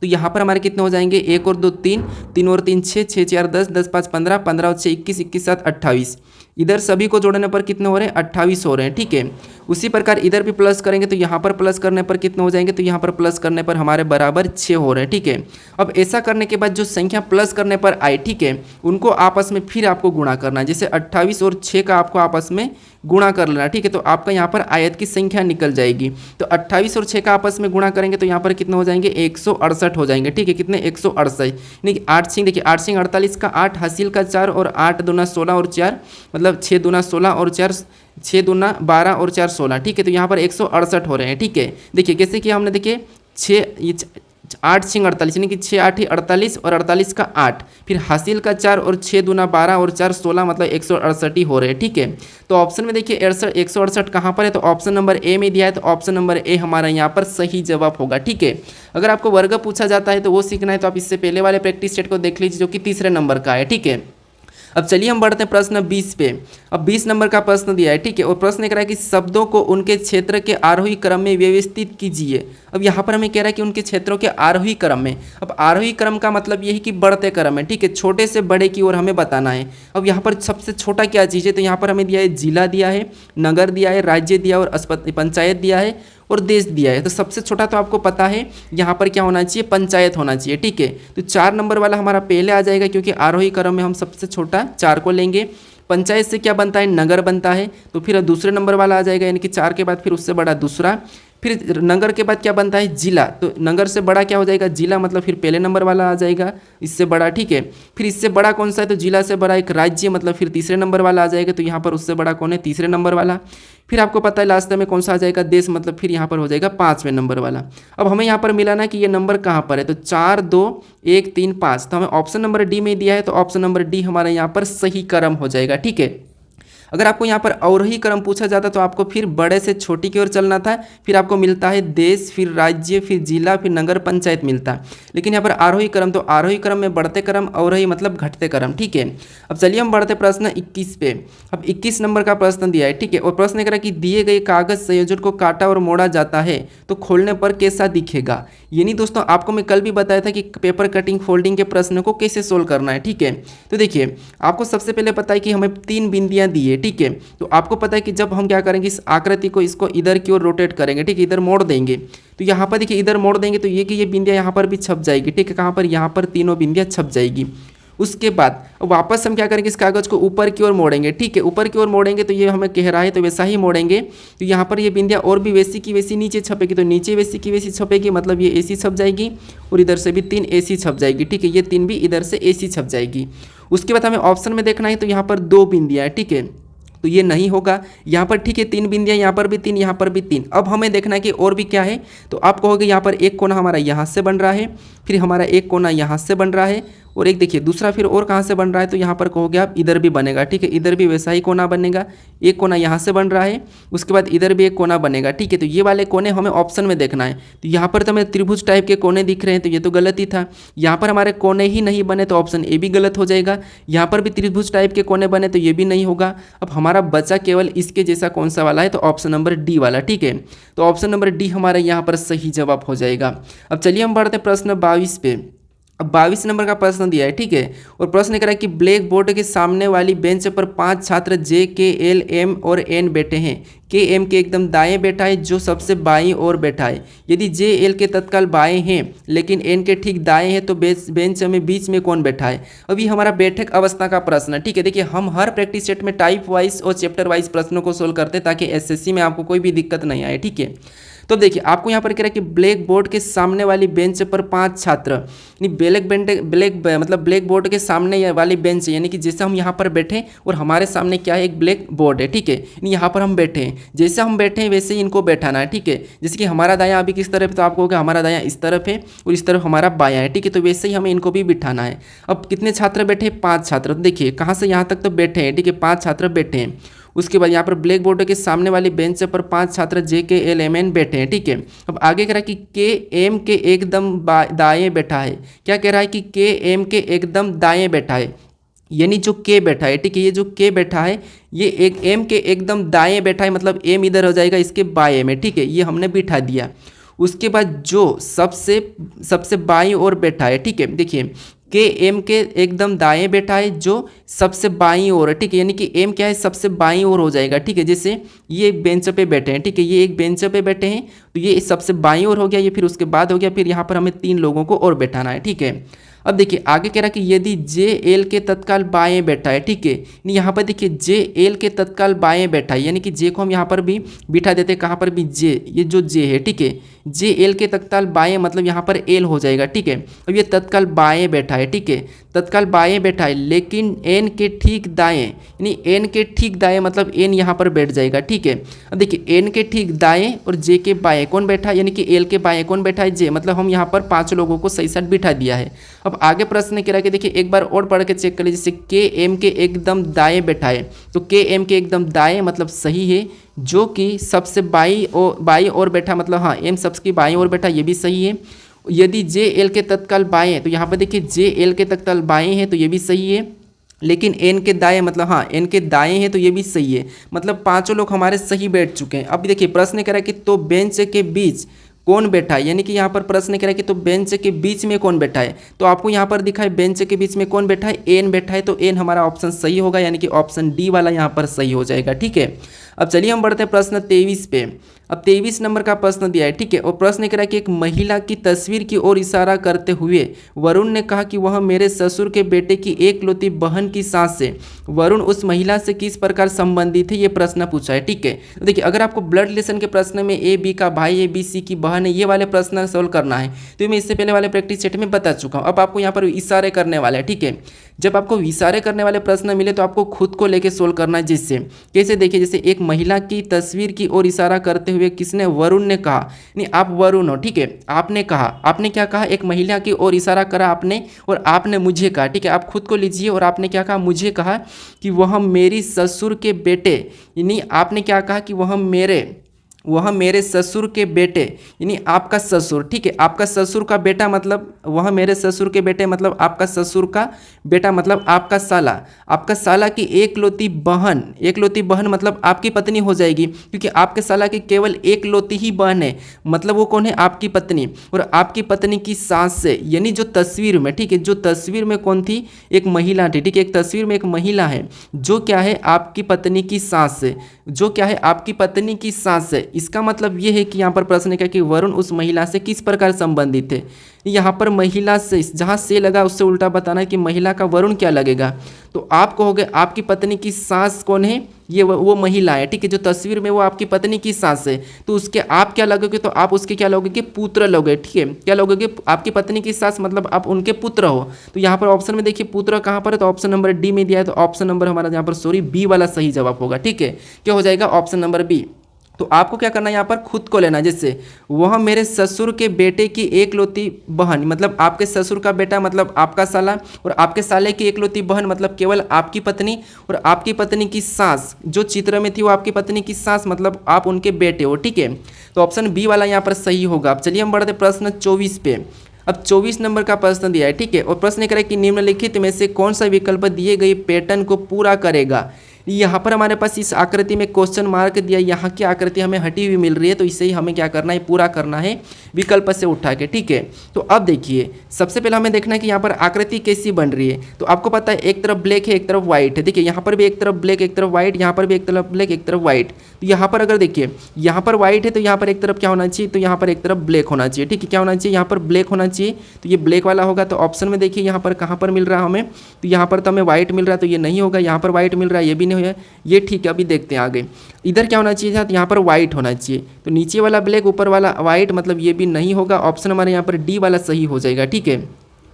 S1: तो यहाँ पर हमारे कितने हो जाएंगे, 1 और 2 3, 3 और 3 6, 6 4 10, 10 5 15, 15 और 6 21, 21 7 28। इधर सभी को जोड़ने पर कितने हो रहे हैं, 28 हो रहे हैं। ठीक है, उसी प्रकार इधर भी प्लस करेंगे तो यहाँ पर प्लस करने पर कितने हो जाएंगे, तो यहाँ पर प्लस करने पर हमारे बराबर 6 हो रहे हैं। ठीक है, अब ऐसा करने के बाद जो संख्या प्लस करने पर आए, ठीक है, उनको आपस में फिर आपको गुणा करना है। जैसे 28 और 6 का आपको आपस में गुणा कर लेना। ठीक है, तो आपका यहाँ पर आयत की संख्या निकल जाएगी। तो 28 और 6 का आपस में गुणा करेंगे तो यहाँ पर कितने हो जाएंगे, 168 हो जाएंगे। ठीक है, कितने 168, यानी कि 8 सिंह, देखिए 8 सिंह 48 का 8, हासिल का 4 और 8 दूना 16 और 4, मतलब 6 दूना 16 और 4, 6 दूना 12 और 4 16। ठीक है, तो यहाँ पर 168 हो रहे हैं। ठीक है, देखिए कैसे किया हमने, देखिए 8 सिंह 48, यानी कि 6 8 48 और 48 का 8, फिर हासिल का 4 और 6 दूना 12 और 4 16, मतलब 168 ही हो रहे हैं। ठीक है, तो ऑप्शन में देखिए 168 कहाँ पर है, तो ऑप्शन नंबर ए में दिया है, तो ऑप्शन नंबर ए हमारा यहाँ पर सही जवाब होगा। ठीक है, अगर आपको वर्ग पूछा जाता है तो वो सीखना है तो आप इससे पहले वाले प्रैक्टिस सेट को देख लीजिए जो कि तीसरे नंबर का है। ठीक है, अब चलिए हम बढ़ते हैं प्रश्न 20 पे। अब 20 नंबर का प्रश्न दिया है। ठीक है, और प्रश्न कह रहा है कि शब्दों को उनके क्षेत्र के आरोही क्रम में व्यवस्थित कीजिए। अब यहाँ पर हमें कह रहा है कि उनके क्षेत्रों के आरोही क्रम में। अब आरोही क्रम का मतलब यही कि बढ़ते क्रम है। ठीक है, छोटे से बड़े की ओर हमें बताना है। अब यहाँ पर सबसे छोटा क्या चीज़ है, तो यहाँ पर हमें दिया है जिला दिया है, नगर दिया है, राज्य दिया और पंचायत दिया है और देश दिया है। तो सबसे छोटा तो आपको पता है यहाँ पर क्या होना चाहिए, पंचायत होना चाहिए। ठीक है, तो 4 नंबर वाला हमारा पहले आ जाएगा क्योंकि आरोही क्रम में हम सबसे छोटा 4 को लेंगे। पंचायत से क्या बनता है, नगर बनता है, तो फिर दूसरे नंबर वाला आ जाएगा, यानी कि 4 के बाद फिर उससे बड़ा दूसरा, फिर नगर के बाद क्या बनता है, जिला, तो नगर से बड़ा क्या हो जाएगा, जिला, मतलब फिर पहले नंबर वाला आ जाएगा इससे बड़ा, ठीक है। फिर इससे बड़ा कौन सा है, तो जिला से बड़ा एक राज्य, मतलब फिर तीसरे नंबर वाला आ जाएगा, तो यहाँ पर उससे बड़ा कौन है, तीसरे नंबर वाला। फिर आपको पता है लास्ट में कौन सा आ जाएगा, देश, मतलब फिर यहाँ पर हो जाएगा 5वें नंबर वाला। अब हमें यहाँ पर मिलाना कि ये नंबर कहाँ पर है, तो 4 2 1 3 5, तो हमें ऑप्शन नंबर डी में दिया है, तो ऑप्शन नंबर डी हमारा यहाँ पर सही क्रम हो जाएगा, ठीक है। अगर आपको यहाँ पर अवरोही क्रम पूछा जाता तो आपको फिर बड़े से छोटी की ओर चलना था, फिर आपको मिलता है देश, फिर राज्य, फिर जिला, फिर नगर पंचायत मिलता है। लेकिन यहाँ पर आरोही क्रम, तो आरोही क्रम में बढ़ते क्रम, अवरोही मतलब घटते क्रम, ठीक है। अब चलिए हम बढ़ते प्रश्न 21 पे। अब 21 नंबर का प्रश्न दिया है, ठीक है, और प्रश्न कह रहा है कि दिए गए कागज संयोजन को काटा और मोड़ा जाता है तो खोलने पर कैसा दिखेगा। यानी दोस्तों आपको मैं कल भी बताया था कि पेपर कटिंग फोल्डिंग के प्रश्न को कैसे सोल्व करना है, ठीक है। तो देखिए आपको सबसे पहले पता है कि हमें 3 बिंदियां दी है, ठीक है। तो आपको पता है कि जब हम क्या करेंगे, इस आकृति को इसको इधर की ओर रोटेट करेंगे, ठीक है, इधर मोड़ देंगे, तो यहाँ पर देखिए इधर मोड़ देंगे तो ये बिंदियां यहाँ पर भी छप जाएगी, ठीक है, कहाँ पर, यहाँ पर तीनों बिंदियां छप जाएगी। उसके बाद वापस हम क्या करेंगे, इस कागज़ को ऊपर की ओर मोड़ेंगे, ठीक है, ऊपर की ओर मोड़ेंगे तो ये हमें कह रहा है तो वैसा ही मोड़ेंगे, तो यहाँ पर ये बिंदियाँ और भी वैसी की वैसी नीचे छपेगी, तो नीचे वैसी की वैसी छपेगी, मतलब ये ऐसी छप जाएगी, और इधर से भी 3 ऐसी छप जाएगी, ठीक है, ये 3 भी इधर से ऐसी छप जाएगी। उसके बाद हमें ऑप्शन में देखना है, तो यहाँ पर 2 बिंदियाँ हैं, ठीक है, तो ये नहीं होगा यहाँ पर, ठीक है, 3 बिंदियाँ, यहाँ पर भी 3, यहाँ पर भी 3। अब हमें देखना है कि और भी क्या है, तो आप कहोगे यहाँ पर एक कोना हमारा यहाँ से बन रहा है, फिर हमारा एक कोना यहाँ से बन रहा है, और एक देखिए दूसरा फिर और कहाँ से बन रहा है, तो यहाँ पर कहोगे आप इधर भी बनेगा, ठीक है, इधर भी वैसा ही कोना बनेगा, एक कोना यहाँ से बन रहा है, उसके बाद इधर भी एक कोना बनेगा, ठीक है। तो ये वाले कोने हमें ऑप्शन में देखना है, तो यहाँ पर तो हमें त्रिभुज टाइप के कोने दिख रहे हैं, तो ये तो गलत ही था। यहाँ पर हमारे कोने ही नहीं बने तो ऑप्शन ए भी गलत हो जाएगा। यहाँ पर भी त्रिभुज टाइप के कोने बने तो ये भी नहीं होगा। अब हमारा बचा केवल इसके जैसा कौन सा वाला है, तो ऑप्शन नंबर डी वाला, ठीक है। तो ऑप्शन नंबर डी हमारा यहाँ पर सही जवाब हो जाएगा। अब चलिए हम बढ़ते प्रश्न 22 पे। अब 22 नंबर का प्रश्न दिया है, ठीक है, और प्रश्न कह रहा है कि ब्लैक बोर्ड के सामने वाली बेंच पर 5 छात्र जे, के, एल, एम और एन बैठे हैं। के एम के एकदम दाएं बैठा है, जो सबसे बाईं ओर बैठा है। यदि जे एल के तत्काल बाएं हैं लेकिन एन के ठीक दाएं हैं तो बेंच में बीच में कौन बैठा है। अभी हमारा बैठक अवस्था का प्रश्न है, ठीक है। देखिए हम हर प्रैक्टिस सेट में टाइप वाइज और चैप्टर वाइज प्रश्नों को सोल्व करते हैं ताकि एसएससी में आपको कोई भी दिक्कत नहीं आए, ठीक है। तो देखिए आपको यहाँ पर कह रहा है कि ब्लैक बोर्ड के सामने वाली बेंच पर 5 छात्र, यानी ब्लैक बोर्ड के सामने वाली बेंच, यानी कि जैसे हम यहाँ पर बैठे और हमारे सामने क्या है, एक ब्लैक बोर्ड है, ठीक है, यानी यहाँ पर हम बैठे हैं, जैसे हम बैठे हैं वैसे ही इनको बैठाना है, ठीक है। जैसे कि हमारा दायां अभी किस तरफ है, तो आपको होगा हमारा दायां इस तरफ है और इस तरफ हमारा बायां है, ठीक है, तो वैसे ही हमें इनको भी बिठाना है। अब कितने छात्र बैठे, 5 छात्र, तो देखिए कहाँ से यहाँ तक तो बैठे हैं, ठीक है, 5 छात्र बैठे हैं। उसके बाद यहाँ पर ब्लैक बोर्ड के सामने वाली बेंच पर 5 छात्र जे, के, एल, एम, एन बैठे हैं, ठीक है। अब आगे कह रहा है कि के एम के एकदम दाएं बैठा है। क्या कह रहा है कि के एम के एकदम दाएं बैठा है, यानी जो के बैठा है, ठीक है, ये जो के बैठा है ये एक एम के एकदम दाएं बैठा है, मतलब एम इधर हो जाएगा इसके बाएं में, ठीक है, ये हमने बिठा दिया। उसके बाद जो सबसे बाईं ओर बैठा है, ठीक है, देखिए के एम के एकदम दाएं बैठा है जो सबसे बाईं ओर है, ठीक है, यानी कि एम क्या है, सबसे बाईं ओर हो जाएगा, ठीक है। जैसे ये एक बेंच पे बैठे हैं, ठीक है, ये एक बेंच पे बैठे हैं तो ये सबसे बाईं ओर हो गया, ये फिर उसके बाद हो गया, फिर यहाँ पर हमें 3 लोगों को और बैठाना है, ठीक है। अब देखिए आगे कह रहा है कि यदि जे एल के तत्काल बाएं बैठा है, ठीक है, यहाँ पर देखिए जे एल के तत्काल बाएं बैठा है, यानी कि जे को हम यहाँ पर भी बिठा देते हैं, कहाँ पर भी जे, ये जो जे है, ठीक है, जे एल के तत्काल बाएं मतलब यहाँ पर एल हो जाएगा, ठीक है। अब ये तत्काल बाएं बैठा है, ठीक है, तत्काल बाएं बैठा है, लेकिन एन के ठीक दाएं, यानी एन के ठीक दाएं मतलब एन यहाँ पर बैठ जाएगा, ठीक है। अब देखिए एन के ठीक दाएं और जे के बाएं कौन बैठा है, यानी कि एल के बाएं कौन बैठा है, जे, मतलब हम यहाँ पर 5 लोगों को सही साथ बिठा दिया है। अब आगे प्रश्न कह रहा है कि देखिए एक बार और पढ़ के चेक कर लीजिए, जैसे के एम के एकदम दाएं बैठा है, तो के एम के एकदम दाएं मतलब सही है, जो कि सबसे बाईं ओर बैठा, मतलब हाँ एम सबकी बाईं ओर बैठा, ये भी सही है। यदि जे एल के तत्काल बाएं है तो यहाँ पर देखिए जे एल के तत्काल बाएं है तो ये भी सही है, लेकिन एन के दाएं मतलब हाँ एन के दाएं है तो ये भी सही है, मतलब 5 लोग हमारे सही बैठ चुके हैं। अब देखिए प्रश्न कह रहा है कि तो बेंच के बीच कौन बैठा है, यानी कि यहाँ पर प्रश्न कह रहा है कि तो बेंच के बीच में कौन बैठा है, तो आपको यहाँ पर दिखा है बेंच के बीच में कौन बैठा है, एन बैठा है, तो एन हमारा ऑप्शन सही होगा, यानी कि ऑप्शन डी वाला यहाँ पर सही हो जाएगा, ठीक है। अब चलिए हम बढ़ते हैं प्रश्न 23 पे। अब 23 नंबर का प्रश्न दिया है, ठीक है। और प्रश्न कह रहा है कि एक महिला की तस्वीर की ओर इशारा करते हुए वरुण ने कहा कि वह मेरे ससुर के बेटे की एकलौती बहन की सास से वरुण उस महिला से किस प्रकार संबंधित है, ये प्रश्न पूछा है, ठीक है। तो देखिए, अगर आपको ब्लड रिलेशन के प्रश्न में ए बी का भाई है, बी सी की बहन है, ये वाले प्रश्न सोल्व करना है तो मैं इससे पहले वाले प्रैक्टिस सेट में बता चुका हूँ। अब आपको यहाँ पर इशारे करने वाले हैं, ठीक है। जब आपको इशारे करने वाले प्रश्न मिले तो आपको खुद को लेके सोल्व करना है। जिससे कैसे, देखिए, जैसे एक महिला की तस्वीर की ओर इशारा करते हुए किसने, वरुण ने कहा, नहीं आप वरुण हो, ठीक है। आपने कहा, आपने क्या कहा, एक महिला की ओर इशारा करा आपने और आपने मुझे कहा, ठीक है। आप खुद को लीजिए और आपने क्या कहा, मुझे कहा कि वह मेरी ससुर के बेटे, यानी आपने क्या कहा कि वह मेरे ससुर के बेटे, यानी आपका ससुर, ठीक है। आपका ससुर का बेटा मतलब वह मेरे ससुर के बेटे मतलब आपका ससुर का बेटा मतलब आपका साला की एकलौती बहन मतलब आपकी पत्नी हो जाएगी, क्योंकि आपके साला की केवल एकलौती ही बहन है, मतलब वो कौन है, आपकी पत्नी। और आपकी पत्नी की सास से, यानी जो तस्वीर में, ठीक है, जो तस्वीर में कौन थी, एक महिला थी, ठीक है। एक तस्वीर में एक महिला है जो क्या है, आपकी पत्नी की सास से, जो क्या है, आपकी पत्नी की सास से। इसका मतलब ये है कि यहाँ पर प्रश्न क्या कि वरुण उस महिला से किस प्रकार संबंधित है। यहाँ पर महिला से, जहाँ से लगा उससे उल्टा बताना है कि महिला का वरुण क्या लगेगा। तो आप कहोगे आपकी पत्नी की सास कौन है, ये वो महिला है, ठीक है। जो तस्वीर में वो आपकी पत्नी की सास है, तो उसके आप क्या लगोगे, तो आप उसके क्या लोगे, पुत्र लोगे, ठीक है। क्या लोगे, आपकी पत्नी की सास मतलब आप उनके पुत्र हो। तो यहाँ पर ऑप्शन में देखिए पुत्र कहाँ पर है, तो ऑप्शन नंबर डी में दिया है, तो ऑप्शन नंबर हमारा यहाँ पर बी वाला सही जवाब होगा, ठीक है। क्या हो जाएगा, ऑप्शन नंबर बी। तो आपको क्या करना है, यहाँ पर खुद को लेना, जिससे वह मेरे ससुर के बेटे की एकलौती बहन मतलब आपके ससुर का बेटा मतलब आपका साला, और आपके साले की एकलौती बहन मतलब केवल आपकी पत्नी, और आपकी पत्नी की सास जो चित्र में थी वो आपकी पत्नी की सास मतलब आप उनके बेटे हो, ठीक है। तो ऑप्शन बी वाला यहाँ पर सही होगा। अब चलिए हम बढ़ते प्रश्न 24 पे। अब 24 नंबर का प्रश्न दिया है, ठीक है। और प्रश्न करें कि निम्नलिखित में से कौन सा विकल्प दिए गए पैटर्न को पूरा करेगा। यहाँ पर हमारे पास इस आकृति में क्वेश्चन मार्क दिया, यहाँ की आकृति हमें हटी हुई मिल रही है, तो इससे ही हमें क्या करना है, पूरा करना है विकल्प से उठा के, ठीक है। तो अब देखिए, सबसे पहले हमें देखना है कि यहाँ पर आकृति कैसी बन रही है। तो आपको पता है एक तरफ ब्लैक है एक तरफ व्हाइट है, देखिए यहाँ पर भी एक तरफ ब्लैक एक तरफ व्हाइट, यहाँ पर भी एक तरफ ब्लैक एक तरफ व्हाइट। तो यहाँ पर अगर देखिए यहाँ पर व्हाइट है तो यहाँ पर एक तरफ क्या होना चाहिए, तो यहाँ पर एक तरफ ब्लैक होना चाहिए, ठीक है। क्या होना चाहिए, यहाँ पर ब्लैक होना चाहिए, तो ये ब्लैक वाला होगा। तो ऑप्शन में देखिए यहाँ पर कहाँ पर मिल रहा है हमें, तो यहाँ पर तो हमें व्हाइट मिल रहा है, तो ये नहीं होगा। यहाँ पर व्हाइट मिल रहा है, ये भी नहीं है, ये ठीक है। अभी देखते हैं आगे, इधर क्या होना चाहिए, तो यहाँ पर व्हाइट होना चाहिए, तो नीचे वाला ब्लैक ऊपर वाला व्हाइट, मतलब ये भी नहीं होगा। ऑप्शन हमारे यहाँ पर डी वाला सही हो जाएगा, ठीक है।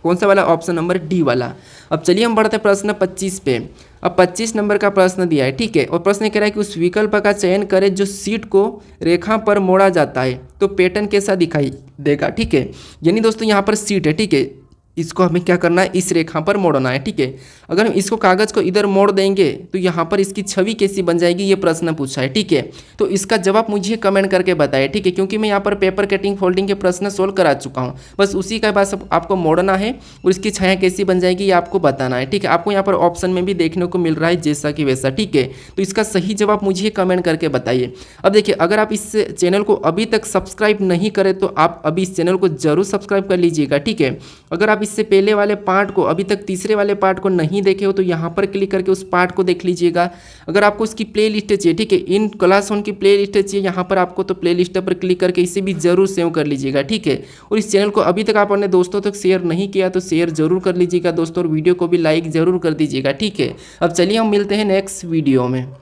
S1: कौन सा वाला, ऑप्शन नंबर डी वाला। अब चलिए हम बढ़ते हैं प्रश्न 25 पे। अब 25 नंबर का प्रश्न दिया है, ठीक है। और प्रश्न कह रहा है कि उस विकल्प का चयन करें जो सीट को रेखा पर मोड़ा जाता है तो पैटर्न कैसा दिखाई देगा, ठीक है। यानी दोस्तों यहाँ पर सीट है, ठीक है, इसको हमें क्या करना है, इस रेखा पर मोड़ना है, ठीक है। अगर हम इसको कागज़ को इधर मोड़ देंगे तो यहाँ पर इसकी छवि कैसी बन जाएगी, ये प्रश्न पूछा है, ठीक है। तो इसका जवाब मुझे कमेंट करके बताएं, ठीक है, क्योंकि मैं यहाँ पर पेपर कटिंग फोल्डिंग के प्रश्न सोल्व करा चुका हूँ। बस उसी का बस आपको मोड़ना है और इसकी छाया कैसी बन जाएगी ये आपको बताना है, ठीक है। आपको यहाँ पर ऑप्शन में भी देखने को मिल रहा है जैसा कि वैसा, ठीक है। तो इसका सही जवाब मुझे कमेंट करके बताइए। अब देखिए, अगर आप इस चैनल को अभी तक सब्सक्राइब नहीं करें तो आप अभी इस चैनल को जरूर सब्सक्राइब कर लीजिएगा, ठीक है। अगर आप इससे पहले वाले पार्ट को, अभी तक तीसरे वाले पार्ट को नहीं देखे हो तो यहाँ पर क्लिक करके उस पार्ट को देख लीजिएगा। अगर आपको इसकी प्ले लिस्ट चाहिए, ठीक है, इन क्लास 1 की प्ले लिस्ट चाहिए यहाँ पर आपको, तो प्ले लिस्ट पर क्लिक करके इसे भी जरूर सेव कर लीजिएगा, ठीक है। और इस चैनल को अभी तक आप अपने दोस्तों तक शेयर नहीं किया तो शेयर जरूर कर लीजिएगा दोस्तों, और वीडियो को भी लाइक जरूर कर दीजिएगा, ठीक है। अब चलिए हम मिलते हैं नेक्स्ट वीडियो में।